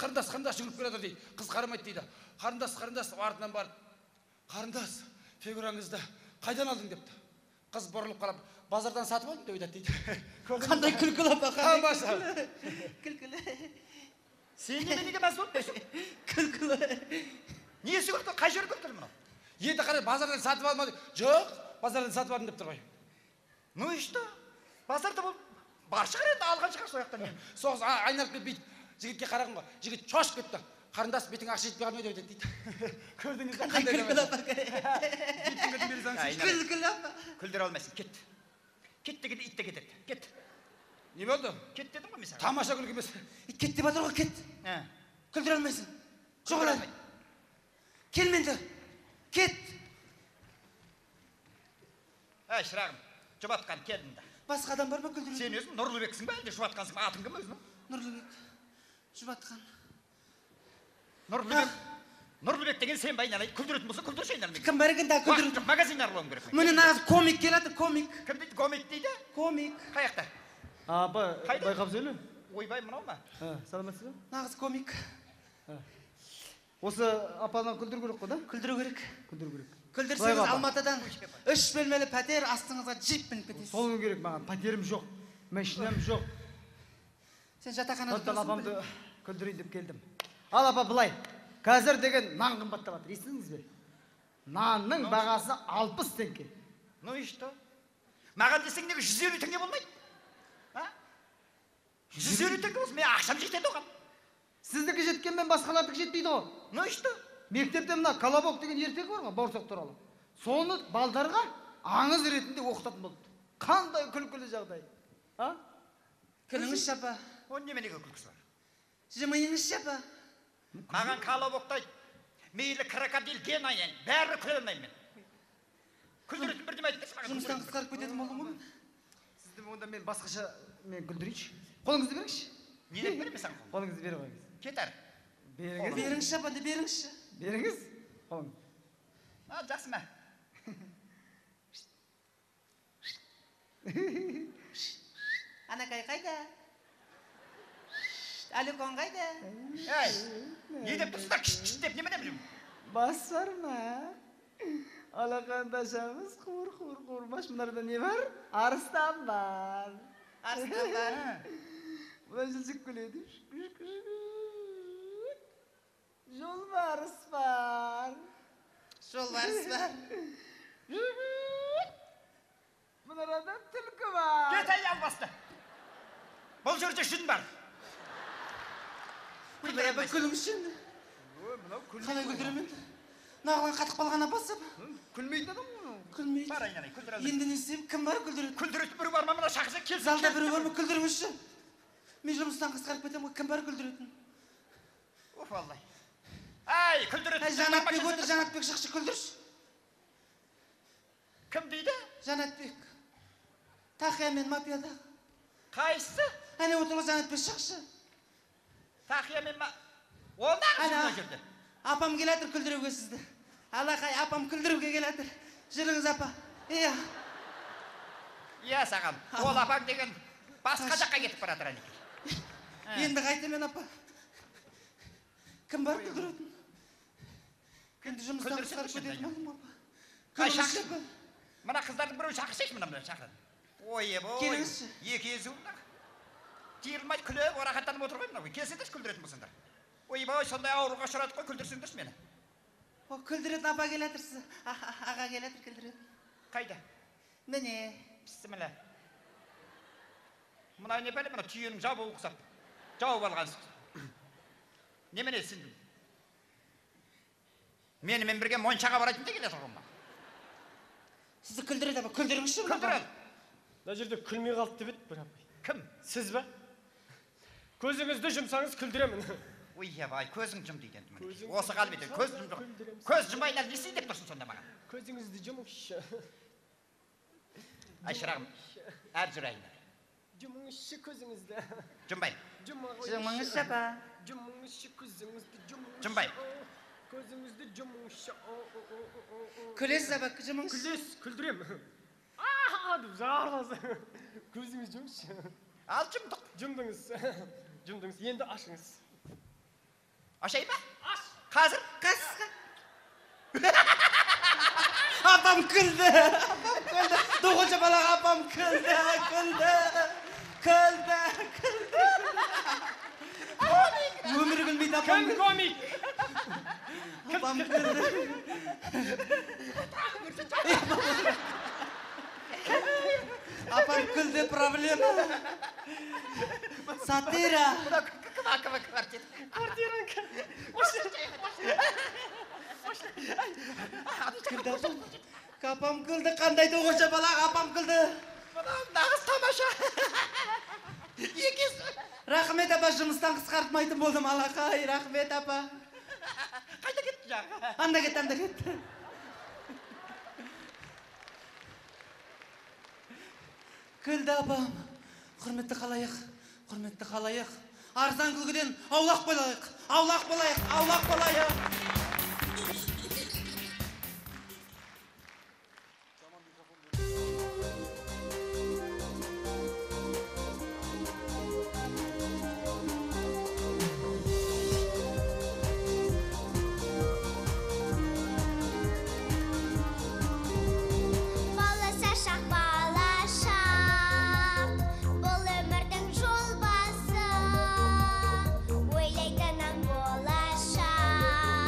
жүгіріп келатыр дейді. Қыз қарамайды дейді. Қарындас артынан барып, қарындас, фигураңызды қайдан алдың депті. Қыз бұрылып қарап, базардан сатып алдым деп айтады дейді. Қандай күлкілі апа, Тамаша. күлкілі. Сен неменеге мәз болып тұрсың? Күлкілі. Несі күлкі? Қай жері күлкі мынау? Енді қарай, базардан сатып алмады. Жоқ, базардан сатып алдым деп тұр ғой. Ну и что? Базарда бұл бар шығар енді алған шығар сояқтан мен. Соғыс айналып кетіп бүйтіп жігітке қараған ғой. Жігіт шошып кетті. Қарындас бетің ақша жетпей қалмайды деп айтады дейді. Көрдіңіз бе? Қандай күлкілі апа. Жеттің бере салыңызшы. Күлкілі апа. Күлдіре алмайсың, кет. Кет дегенде ит те кетеді. Кет. Не болды? Кет дедім ғой мен саған. Тамаша күлкі емес. Кет деп жатыр ғой, кет. Күлдіре алмайсың. Жоғалай. Кел менді. Кет. Әй, шырағым, жұбатқан келдің да. Басқа адам бар ма күлдіре? Сен өзің Нұрлыбексің ба, әлде жұбатқансың ба? Атың кім өзің? Нұрлыбек. Жұбатқан. Нұрлыбек деген сен ба айналайын? Күлдіретін болса күлдірші айналайын. Кім бар екен да күлдіретін? Магазин аралауым керек. Міне нағыз комик келеді, комик. Кім дейді? Комик дейді? Комик. Қаяқта? Апа, Қайда? байқап сөйле. Ойбай, мынау ма? Саламатсыз ба? Нағыз комик. Осы ападан күлдіру керек қой да? Күлдіру керек. Күлдіру керек. Күлдірсеңіз Алматыдан 3 бөлмелі пәтер, астыңызға джип мініп кетесіз. Сол керек маған. Пәтерім жоқ, машинам жоқ. Сен жатақханада Сондықтан тұрсың апамды күлдірейін деп келдім. Ал апа, былай. Қазір деген нан қымбаттап жатыр, естідіңіз бе? Нанның бағасы 60 теңге. Ну и что? Маған десең неге 150 теңге болмайды? 150 теңге болсын, мен ақшам жетеді оған. Сіздікі жеткенмен басқалардікі жетпейді ғой. Ну и что? Мектепте мына колобок деген ертегі бар ғой, бауырсақ туралы. Соны балдарға аңыз ретінде оқытатын болды. Қандай күлкілі жағдай. Күліңізші апа. Оның неменеге күлкісі бар? Жымиыңызшы апа. Маған колобоктайды. Мейлі крокодил, генайын, бәрі күле алмаймын мен. Күлдіретін бірдеме айтыңызшы маған. Жұмыстан қысқарып кететін болдым ғой. Сізді онда мен басқаша мен күлдірейінші. Қолыңызды беріңізші. Не деп беремін саған? Қолыңызды беріп қойыңыз. Кетер. Беріңіз. Беріңізші апа, беріңізші. Беріңіз. Қолыңыз. Жақсы ма? Анакай қайда? Әлікон қайда? Ей, не деп тұрсыздар кіш деп немене білем? Бас бар ма? Алақандашамыз қуыр-қуыр-қуырмаш. Мұнарда не бар? Арыстан бар. Арыстан бар. Бұна жылжып келеді. Жолбарыс бар. Жолбарыс бар. Мұнарада түлкі бар. Кет аял басты. Бұл жерде жүн бар. Күліңізші. Қалай күлдіремін? Нағылан қатық балған апасы. Күлмейтін адам мұны. Күлмейді. Бар айналай, күлдір алды. Енді не істеймін? Кім бар күлдіреді? Күлдіретін бірі бар ма, мына шақырса келсін. Залда бірі бар ма? Күлдіріңізші. Мен жұмыстан қысқарып кетемін ғой. Кім бар күлдіретін? Уф, аллай. Ай, күлдіретін. Жанатбек отыр, Жанатбек шықшы күлдірші. Кім дейді? Жанатбек. Тақия мен мапияда. Қайсы? Әне отырғы Жанатбек шықшы. Тақия мен Ондағы жүрді жүрді. Апам келатыр күлдіруге сізді. Алақай, апам күлдіруге келатыр. Жүріңіз апа. Иә. Иә саған. Ол апаң деген басқа жаққа кетіп баратыр әнекей. Енді қайтамен апа. Кім бар күлдіретін? Енді жұмыстан қысқарып кететін болдым апа. Күлдіріңізші апа. Мына қыздардың біреу шақырсайшы мұна шақырады. Ойы-бой. Келіңізші. Екі езуімді. Тиылмай күліп, орақаттанып отыр ғой мынау. Келсеңдерші күлдіретін болсаңдар. Ойбай, сондай ауруға ұшырадық қой, күлдірсеңдерші мені. О, күлдіретін апа келатырсыз. Аға келатыр күлдіретін. Қайда? Міне. Бісміллә. Мына не бәле, мына түйенің жабуы ұқсап. Жауып алғансыз. Немене сен? Менімен бірге Моншаға барайтын да келе тұрғым ба? Сізді күлдіреді апа, күлдіріңізші. Күлдір ал. Мына жерде күлмей қалды деп еді бір апай. Кім? Сіз ба? Көзіңізді жұмсаңыз күлдіремін. Ойбай, көзің жым дейді енді міне. Осы қалып еді, көз жым жоқ. Көз жымайын не істейін деп тұрсың сонда маған? Көзіңізді жұмыңызшы. Ай шырағым, әр жүрайын. Жұмыңызшы көзіңізді. Жымбай. Жұмыңызшы апа. Жұмыңызшы көзіңізді жұмыңызшы. Жымбай. Көзіңізді жұмыңызшы. Күлесіз апа, жұмыңыз. Күлес, күлдірем. Деп зарласы. Көзіңіз жұмыңызшы. Ал жымдық. Жұмдыңыз. Жұмдыңыз. Енді ашыңыз. Ашай ба? Аш. Қазір? Қасқа. Апам күлді. Апам күлді. Доғынша балаға апам күлді. Күлді. Өмірі күлмейді апам. Кім комик? Апам күлді. Апам күлді, проблема. Сатира. Апам күлді, қандай доғынша балаға апам күлді. Нағыз тамаша. Екесі. Рахмет апа, жұмыстан қысқартмайтын болдым, алақай. Рахмет апа. Қайда кетті жаңа? Анда кетті. Күлді апам. Құрметті қалайық. Арзан күлгіден аулақ болайық. Ойлайтынам болашақ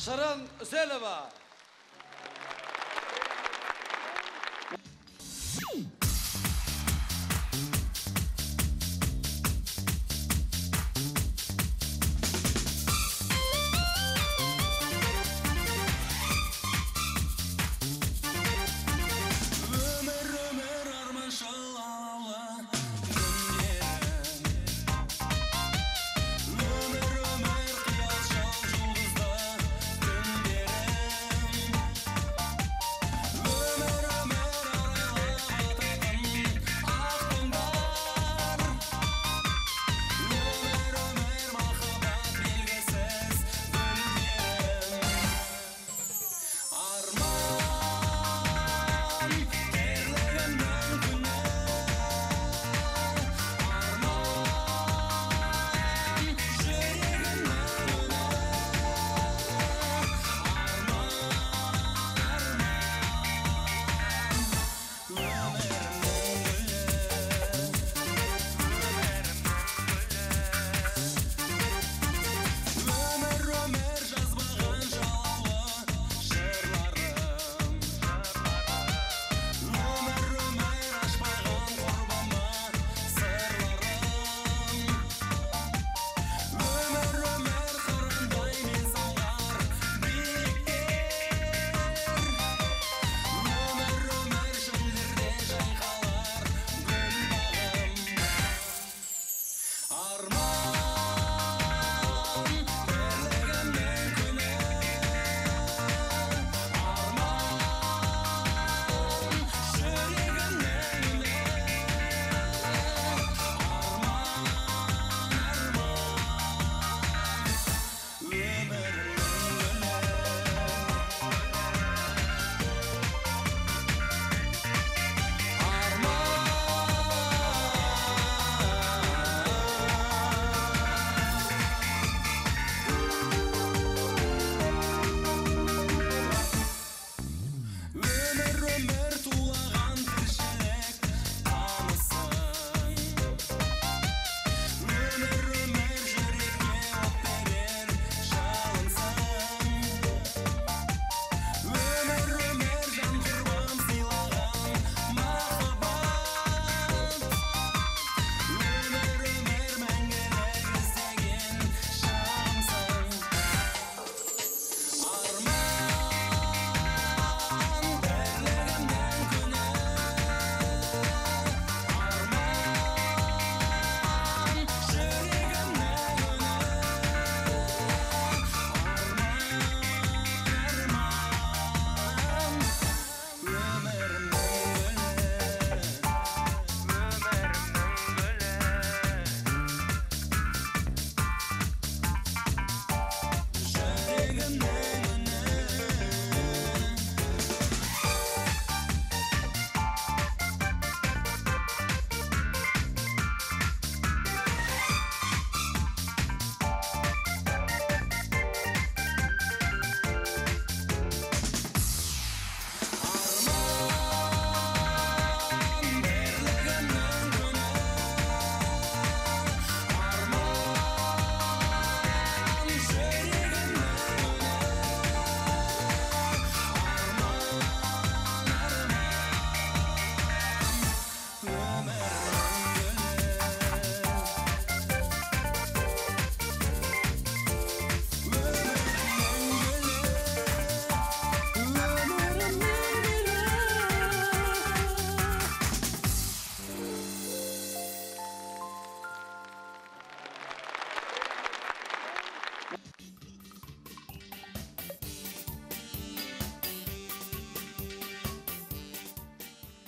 Шырын Үселова.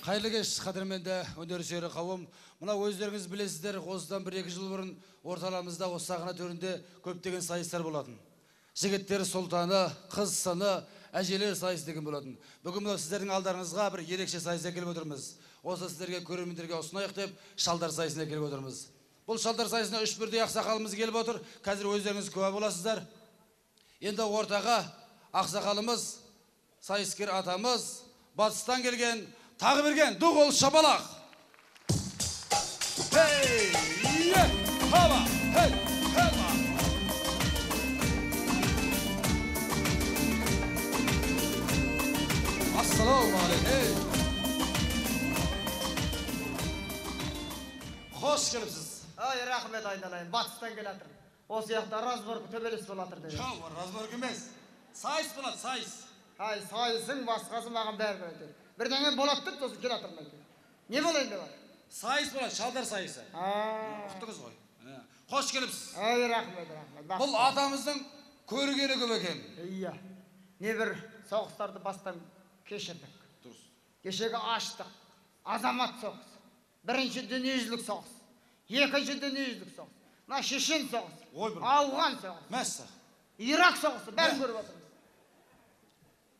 Қайырлы кеш, қадірменді өнерсүйер қауым. Мына өздеріңіз білесіздер, осыдан 1-2 жыл бұрын орталамызда осы сахна төрінде көптеген сайыстар болатын. Жігіттер сұлтаны, қыз сыны, әжелер сайысы деген болатын. Бүгін мына сіздердің алдарыңызға бір ерекше сайыс әкеліп отырмыз. Осы сіздерге, көрермендерге ұсынайық деп, шалдар сайысына келіп отырмыз. Бұл шалдар сайысына 3 бірдей ақсақалымыз келіп отыр. Қазір өздеріңіз куә боласыздар. Енді ортаға ақсақалымыз, сайыскер атамыз, батыстан келген тағы берген Дуғол Шабалақ. Hey, yeah, hava, hey, hava. Ассалаумағалейкум. Қош келіпсіз. Ай, рахмет айналайын, батыстан келатыр. Осы яқта разборг төбелес болатыр деп. Жоқ, разборг емес. Сайыс болады, сайыс. Ай, сайысың басқасы маған бәрі өтеді. Бірдеңе болады деп сосын келатыр ма екен. Не болайын деп бар? Сайыс болады, шалдар сайысы. Құттыңыз ғой. Қош келіпсіз. Ай, рахмет, рахмет. Бұл атамыздың көргені көп екен. Иә. Не бір соғыстарды бастан кешірдік. Дұрыс. Кешегі аштық, азамат соғысы. Бірінші дүниежүзілік соғыс. Екінші дүниежүзілік соғыс. Мына Шешен соғысы. Ауған соғысы. Мәссә. Ирак соғысы. Бәрін көріп отырмыз.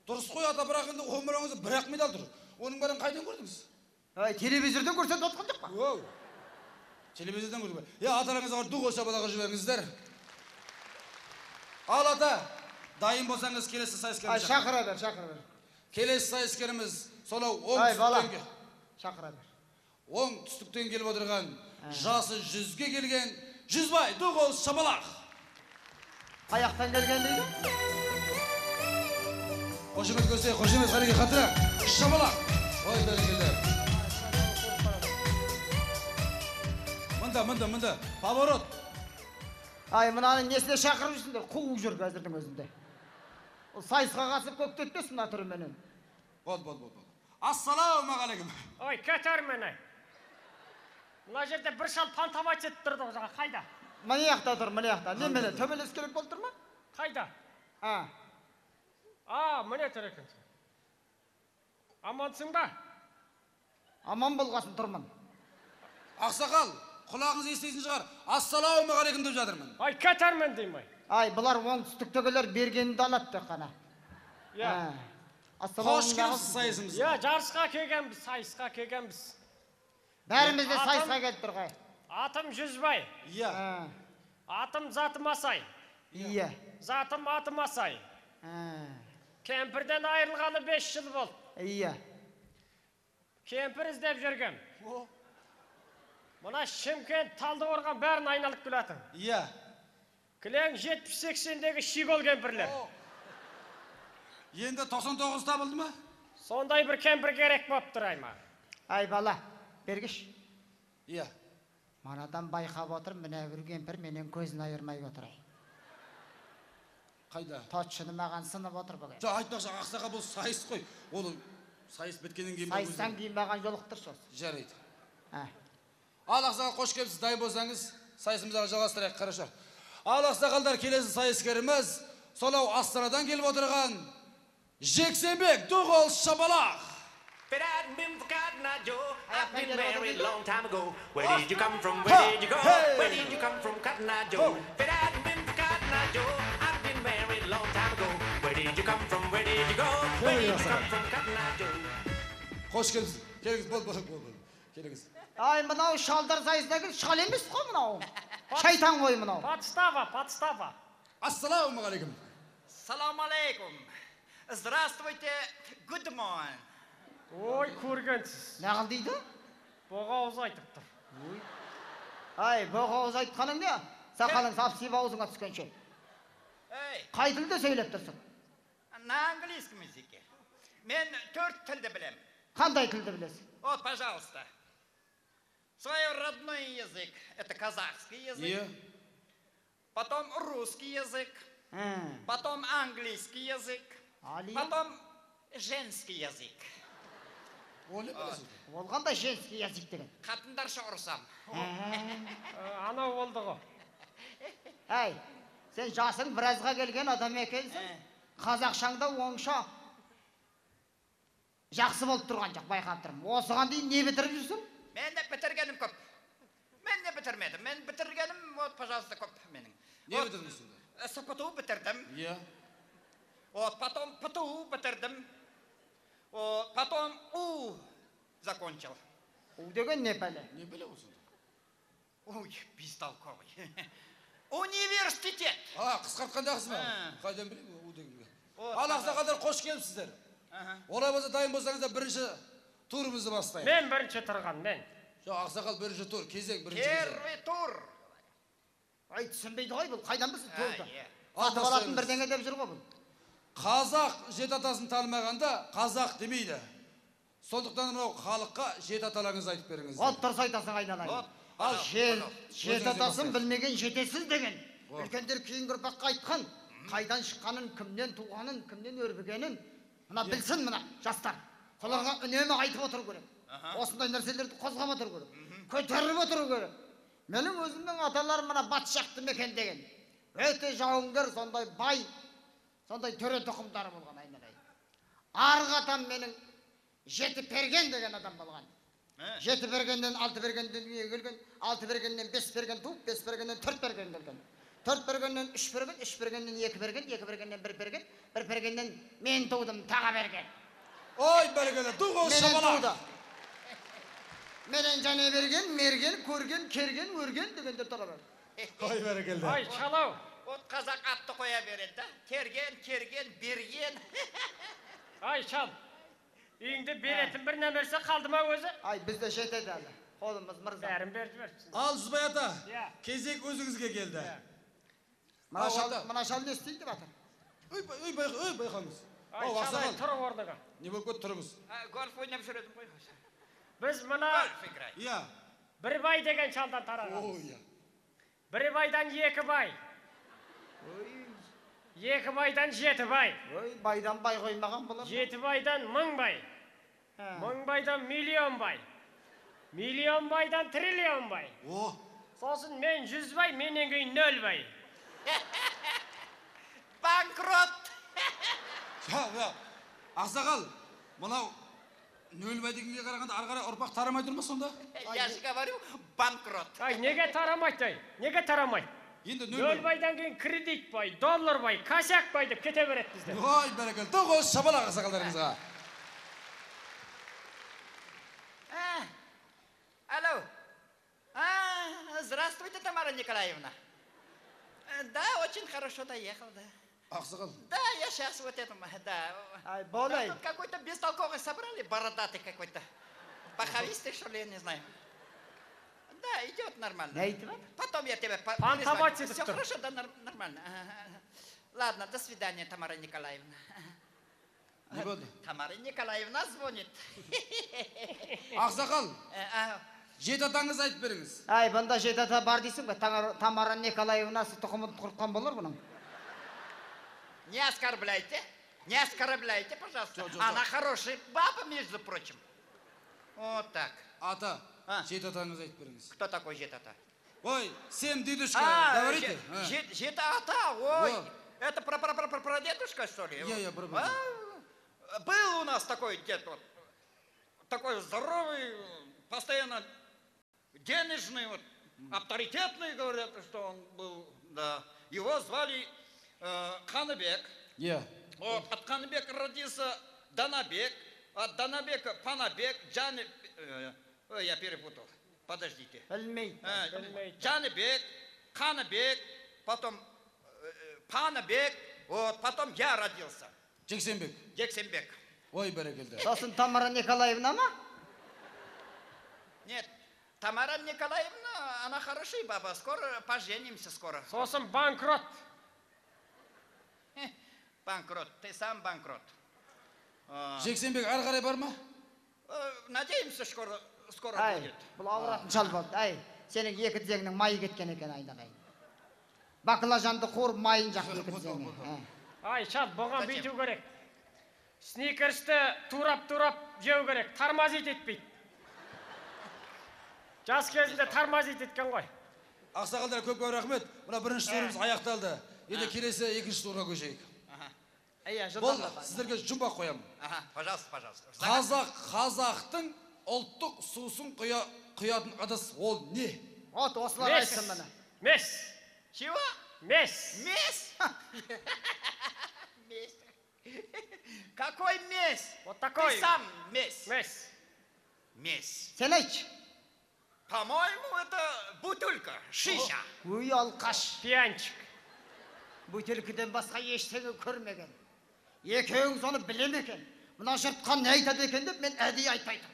Дұрыс қой ата, бірақ енді ғұмырыңызда бір-ақ медаль тұр. Оның бәрін қайдан көрдіңіз? Ай, телевизордан көрсетіп отқан жоқ па? Оу. Телевизордан көрдім. Аталарыңызға ду қоса балаға жіберіңіздер. Ал ата, дайын болсаңыз келесі сайыскеріміз. Ай, шақыра бер, шақыра бер. Келесі сайыскеріміз сонау Ай, бала. оңтүстіктен Шақыра бер. оңтүстіктен келіп отырған, жасы 100-ге келген Жүзбай Дуғол Шабалақ. Қаяқтан келген дейді? Қошемет көсе, қошемет қареге қатырақ. Шабалақ. Ой, бәрекелді. Мында, поворот. Ай, мынаны несіне шақырып жүрсіңдер? Қуып жүр қазірдің өзінде. Ол сайысқа қатысып көктетпес мына түріменен. Бол. Ассалаумағалейкум. Ой, көтермені. Мына жерде бір шал пантабайт етіп тұрды ғой, қайда? Мына яқта тұр, мына яқта. Немене, төбелес керек болып тұр ма? Қайда? Міне тұр екенсің. Амансың ба? Аман болғасын тұрмын. Ақсақал, құлағыңыз естейтін шығар. Ассалаумағалейкум деп жатырмын. Ай, көтермен деймін ай. Ай, бұлар оңтүстіктегілер бергенді алады тек қана. Қош келіпсіз сайысымыз. Жарысқа келгенбіз, сайысқа келгенбіз. Бәріміз де сайысқа келіп тұр ғой. Атым Жүзбай. Иә. Атым Затым Асай. Иә. Затым Атым Асай. Кемпірден айырылғаны 5 жыл болды. Иә. Кемпір іздеп жүргем. Мына Шымкент, Талдықорған бәрін айналып келатыр. Иә. Кілең 70-80-дегі шигол кемпірлер. Енді 99 табылды ма? Сондай бір кемпір керек болып тұр айма. Ай, бала, бергіш. Иә. Манадан байқап отыр, мына бір кемпір менен көзін айырмай отыр. Қайда? Тотшыны маған сынып отыр бұл. Айтпақшы, ақсақал бұл сайыс қой. Ол сайыс біткеннен кейін сайыстан кейін маған жолықтыр сосын. Жарайды. Ал ақсақал, қош келіпсіз, дайын болсаңыз, сайысымызды жалғастырайық, қараша. Ал ақсақалдар, келесі сайыскеріміз сонау Астанадан келіп отырған Жексенбек Дуғол Шабалақ. But I've been forgotten, Joe. I've been married a long time ago. Where did you come from? Where did you go? Where did you come from, Cotton Eye Joe? But I've been forgotten, Joe. I've been married a long time ago. Where did you come from? Where did you go? Where did you come from, Cotton Eye Joe? Қош келіпсіз. Келіңіз, бол. Келіңіз. Ай, мынау шалдар сайысына шал емес қой мынау. Шайтан ғой мынау. Подстава. Ассалаумағалейкум. Салам алейкум. Здравствуйте. Good morning. Ой, көргенсіз. Нағыл дейді? Боғауыз айтып тұр. Ай, боғауыз айтқаның не? Сақалың сапсиып аузыңа түскенше. Қай тілде сөйлеп тұрсың? На английском языке. Мен 4 тілді білем. Қандай тілді білесің? Вот, пожалуйста. Свой родной язык – это казахский язык. Потом русский язык. Потом английский язык. Потом женский язык. Ол қандай женский язык деген? Қатындарша ұрсам. Анау болды ғой. Әй, сен жасың біразға келген адам екенсің. Қазақшаңда оңша жақсы болып тұрған жоқ, байқап тұрмын. Осыған дейін не бітіріп жүрсің? Мен де бітіргенім көп. Мен не бітірмедім. Мен бітіргенім, вот, пожалуйста, көп менің. Не бітірдіңіз? СПТУ бітірдім. Иә. Вот, потом ПТУ бітірдім. Потом У закончил. У деген не пәле? Не пәле осы? Ой, бестолковый. Университет. Қысқартқандағысы ма? Қайдан білейін, У дегенге. Ал ақсақалдар, қош келіпсіздер. Олай болса дайын болсаңыздар бірінші турымызды бастайық. Мен бірінші тұрған, мен. Жоқ, ақсақал бірінші тур, кезек бірінші. Первый тур. Ай, түсінбейді ғой бұл, қайдан білсін турды? Атып алатын бірдеңе деп жүр ғой бұл. Қазақ жет атасын танымағанда қазақ демейді. Сондықтан мынау халыққа жеті аталарыңызды айтып беріңіз. От дұрыс айтасың айналайын. Ал жеті атасын білмеген жетесіз деген. Үлкендер кейінгі ұрпаққа айтқан, қайдан шыққанын, кімнен туғанын, кімнен өрбігенін, мына білсін мына жастар. Соларға үнемі айтып отыру керек. Осындай нәрселерді қозғап отыру керек. Көтеріп отыру керек. Менің өзімнің аталарым мына батыс жақты мекендеген. Өте жауынгер, сондай бай, сондай төре тұқымдары болған айналайын. Арғы атам менің жеті перген деген адам болған. Жеті бергеннен, алты бергеннен дүниеге келген, алты бергеннен бес берген туып, бес бергеннен төрт берген келген. Төрт бергеннен үш берген, үш бергеннен екі берген, екі бергеннен бір берген, бір бергеннен мен тудым, таға берген. Ой, бәрекелді, туғы шабала. Менен жане берген, мерген, көрген, керген, өрген дегендер тұра бар. Ой, бәрекелді. Ай, шалау. От қазақ атты қоя береді да. Керген, керген, берген. Ай, шал. Үйіңде беретін бір нәрсе қалды ма өзі? Ай, бізде жетеді әлі. Қолымыз мырза. Бәрін берді бер. Ал Жүзбай ата, кезек өзіңізге келді. Мына шал не істейді деп жатыр? Ой, байқаңыз. Ай, шалай, тұрып орныға. Не болып көт тұрыңыз. Гольф ойнап жүредім ғой. Біз мына Гольф играй. Иә. бір бай деген шалдан тараған. Ой, Бір байдан екі бай. Екі байдан жеті бай. Ой, байдан бай қоймаған болар. Жеті байдан мың бай. Мың байдан миллион бай. Миллион байдан триллион бай. о. Сосын мен 100 бай, менен кейін 0 бай. Банкрот. Ақсақал, мынау нөл бай дегенге қарағанда ары қарай ұрпақ тарамай тұр ма сонда? Я же говорю, банкрот. Ай, неге тарамайды ай? Неге тарамайды? Енді 0 байдан кейін кредит бай, доллар бай, косяк бай деп кете береді бізде. Ой, бәрекелді. Тоғыз шабала ақсақалдарыңызға. Алло. Здравствуйте, Тамара Николаевна. Да, очень хорошо доехал, да. Ақсақал. Да, я сейчас вот это, да. Ай, болай. Тут какой-то бестолковый собрали, бородатый какой-то. Паховистый, что ли, я не знаю. Да, идет нормально. Не идет? Потом я тебя Фантоматик. Все хорошо, да, нормально. Ладно, до свидания, Тамара Николаевна. Не болды? Тамара Николаевна звонит. Ақсақал, жеті атаңыз айтып беріңіз. Ай, бұнда жеті ата бар дейсің бе? Тамара Николаевнасы тұқымын құртқан болар бұның. Не оскорбляйте, пожалуйста. Она хорошая баба, между прочим. Вот так. Ата, жеті атаңыз айтып беріңіз. Кто такой Жетата? Ой, семь дедушка, говорите. Жетата, ой. Это про дедушка, что ли? Я, про. Был у нас такой дед, вот, такой здоровый, постоянно денежный, вот, авторитетный, говорят, что он был, да. Его звали Қаныбек. Я. Вот, от Қаныбека родился Данабек, от Данабека Панабек, я перепутал, подождите. Джаныбек, Қаныбек, потом Панабек, вот, потом я родился. Жексенбек. Ой, бәрекелді. Сосын Тамара Николаевна ма? Нет, Тамара Николаевна, она хорошая баба, скоро поженимся, скоро. Сосын банкрот. Банкрот, ты сам банкрот. Жексенбек ары қарай бар ма? Надеемся, скоро Ай, будет. бұл ауыратын шал болды. Ай, сенің екі тізеңнің майы кеткен екен айналайын. Баклажанды қуырып майын жақ екі тізеңе. Ай, шал, бұған бүйту керек. Сникерсті турап жеу керек, тормозит етпейді. Жас кезінде тормозит еткен ғой. Ақсақалдар көп рахмет. Мына бірінші турымыз аяқталды. Енді келесі екінші турға көшейік. Бұл сіздерге жұмбақ қоямын. Пожалуйста. Қазақтың ұлттық сусын құятын ыдыс ол не? Вот осылар айтсын мені. Мес. Чего? Мес. Мес? Мес. Какой мес? Вот такой. Ты сам мес. Мес. Сен айтшы. По-моему, это бутылка, шиша. Өй алқаш. Пьянчик. Бөтелкіден басқа ештеңе көрмеген. Екеуің соны білем екен. Мына жұртқа не айтады екен деп мен әдейі айтпайтым.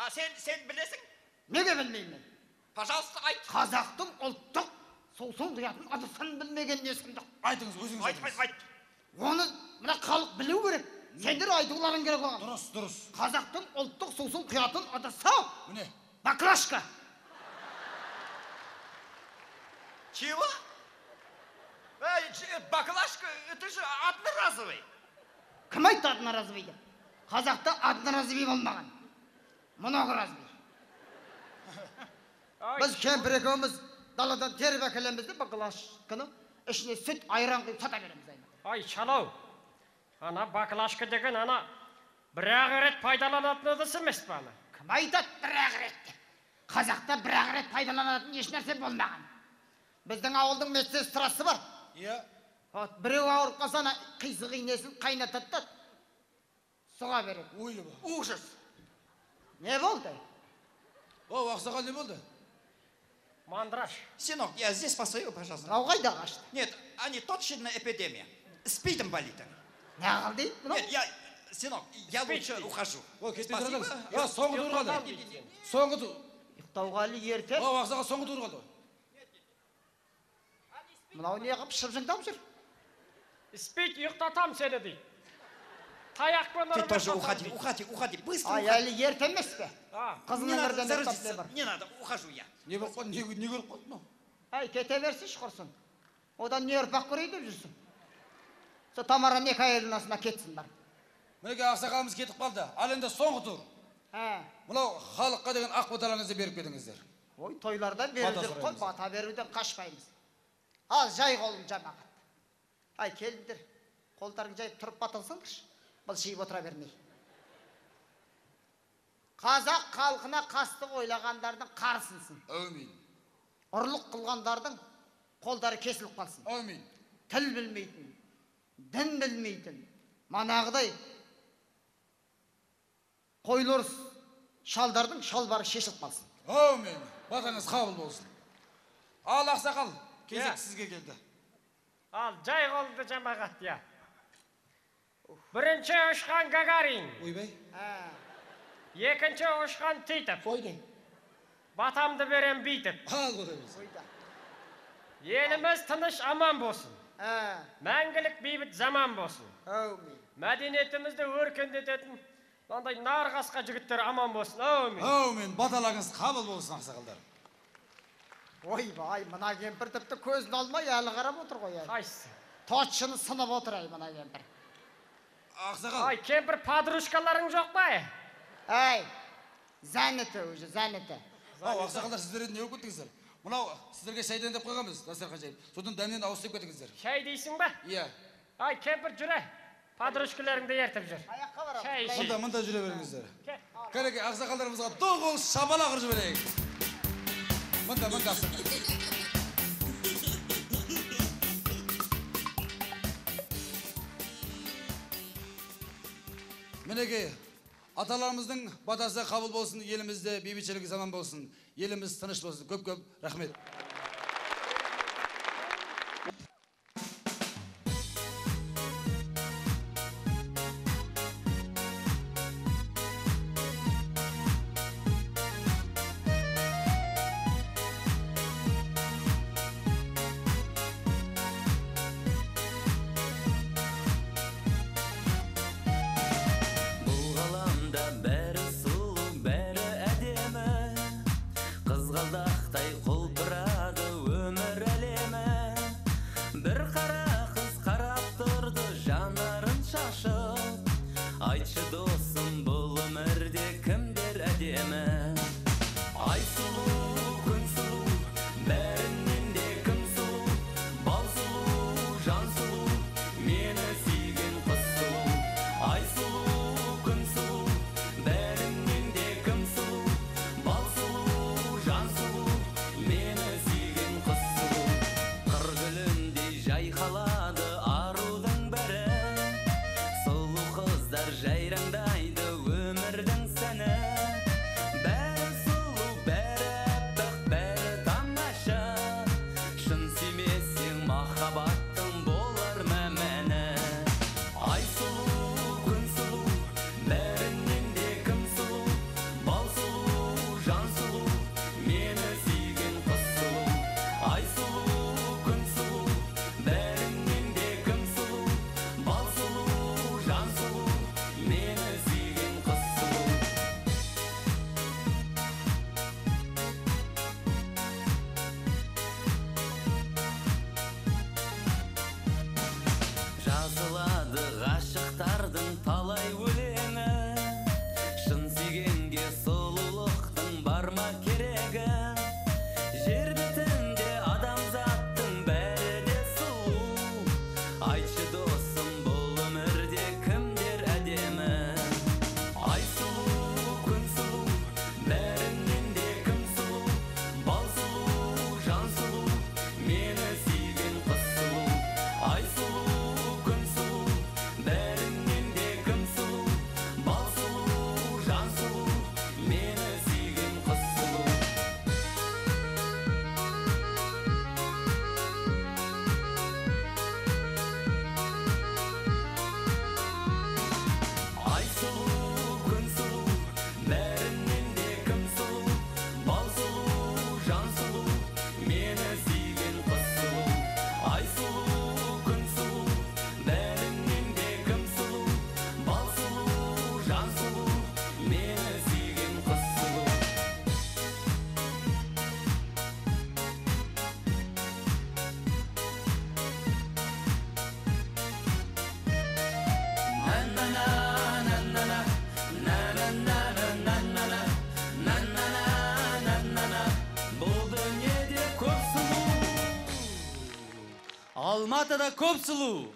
Сен білесің? Неге білмеймін? Пожалуйста, айт. Қазақтың ұлттық сусын құятын ыдысын білмеген несімдік. Айтыңыз, өзіңіз айтыңыз. Айт. Оны мына халық білу керек. Сендер айтуларың керек оған. Дұрыс. Қазақтың ұлттық сусын құятын адасау. Міне. Баклашка. Чего? Баклашка, это же одноразовый. Кім айтты одноразовый деп? Қазақта одноразовый болмаған. Многоразовый. Біз кемпір екеуміз даладан теріп әкелеміз де баклашканы ішіне сүт, айран құйып сата береміз. Ай, шалау. Ана баклашка деген ана бір-ақ рет пайдаланатын ыдыс емес пе ана? Кім айтады бір-ақ рет деп? Қазақта бір-ақ рет пайдаланатын еш нәрсе болмаған. Біздің ауылдың медсестрасы бар. Иә. Біреу ауырып қалса, ана қисық инесін қайнатады да суға береді. Ойлы ба. Ужас. Не болды? О, ақсақал не болды? Мандраж. Сынок, я здесь постою, пожалуйста. Мынау қайда қашты? Нет, они точно эпидемия. Спидом болит. Не қылды? Нет, сынок, я лучше ухожу. О, кетпей Спасибо. тұрады. Соңғы тур қалды. Соңғы тур. Ұйықтауға әлі ерте. О, ақсақал соңғы тур қалды. Мынау не қып шып-жыңдап жүр? Спит, ұйықтатам сені дейді. Таяқпен Ты тоже уходи, быстро Ай, уходи. әлі ерте емес пе? Не надо заразиться, не надо, ухожу я. Не болып қалды, не көріп қалды мынау? Ай, кете берсінші құрсын. Одан не ұрпақ көрейді деп жүрсің. Со Тамараның екі әйелінің астына кетсін бар. Мінеке ақсақалымыз кетіп қалды. Ал енді соңғы тур. Мынау халыққа деген ақ баталарыңызды беріп кетіңіздер. Ой, тойлардан беріп жүр қой, бата беруден қашпаймыз. Ал жай қолын жамағат. Ай, келдіңдер. Қолдарың жайып тұрып батылсыңдыршы. Бұл шиіп отыра бермей. Қазақ халқына қастық ойлағандардың қарсынсын. Әумин. Ұрлық қылғандардың қолдары кесіліп қалсын. Әумин. Тіл білмейтін, дін білмейтін, манағыдай қойлорыс шалдардың шалбары шешіліп қалсын. Әумин. Батаңыз қабыл болсын. Ал ақсақал, кезек сізге келді. Ал, жай қолды жамағат, я. Бірінші ұшқан Гагарин. Ойбай. Екінші ұшқан Титов. Ойдай. Батамды берем бейтіп. Ал көреміз. Еліміз тыныш аман болсын. Мәңгілік бейбіт заман болсын. Мәдениетімізді өркендететін мынандай нарқасқа жігіттер аман болсын. Әумин. Әумин. Баталарыңыз қабыл болсын ақсақалдар. Ойбай, мына кемпір тіпті көзін алмай әлі қарап отыр ғой. Қайсы? Тотшыны сынып отыр ай мына кемпір. Ақсақал. Ай, кемпір подружкаларың жоқ па? Ай, зәніті уже, зәніті. Ақсақалдар, сіздер не болып кеттіңіздер? Мынау сіздерге шайдан деп қойғанбыз, дастархан жайып. Содан дәмнен ауыстырып кетіңіздер. Шай дейсің ба? Иә. Ай, кемпір жүре. Подружкаларыңды ертіп жүр. Аяққа барам. Шай іші. Мұнда жүре беріңіздер. Кәреке, ақсақалдарымызға доғыл шабала қырып жіберейік. Мұнда ақсақал. Мінеке, аталарымыздың батасы қабыл болсын, елімізде бейбітшілік заман болсын, еліміз тыныш болсын. Көп-көп рахмет. Қызғалдақтай құлпыра Алматыда көп сұлу.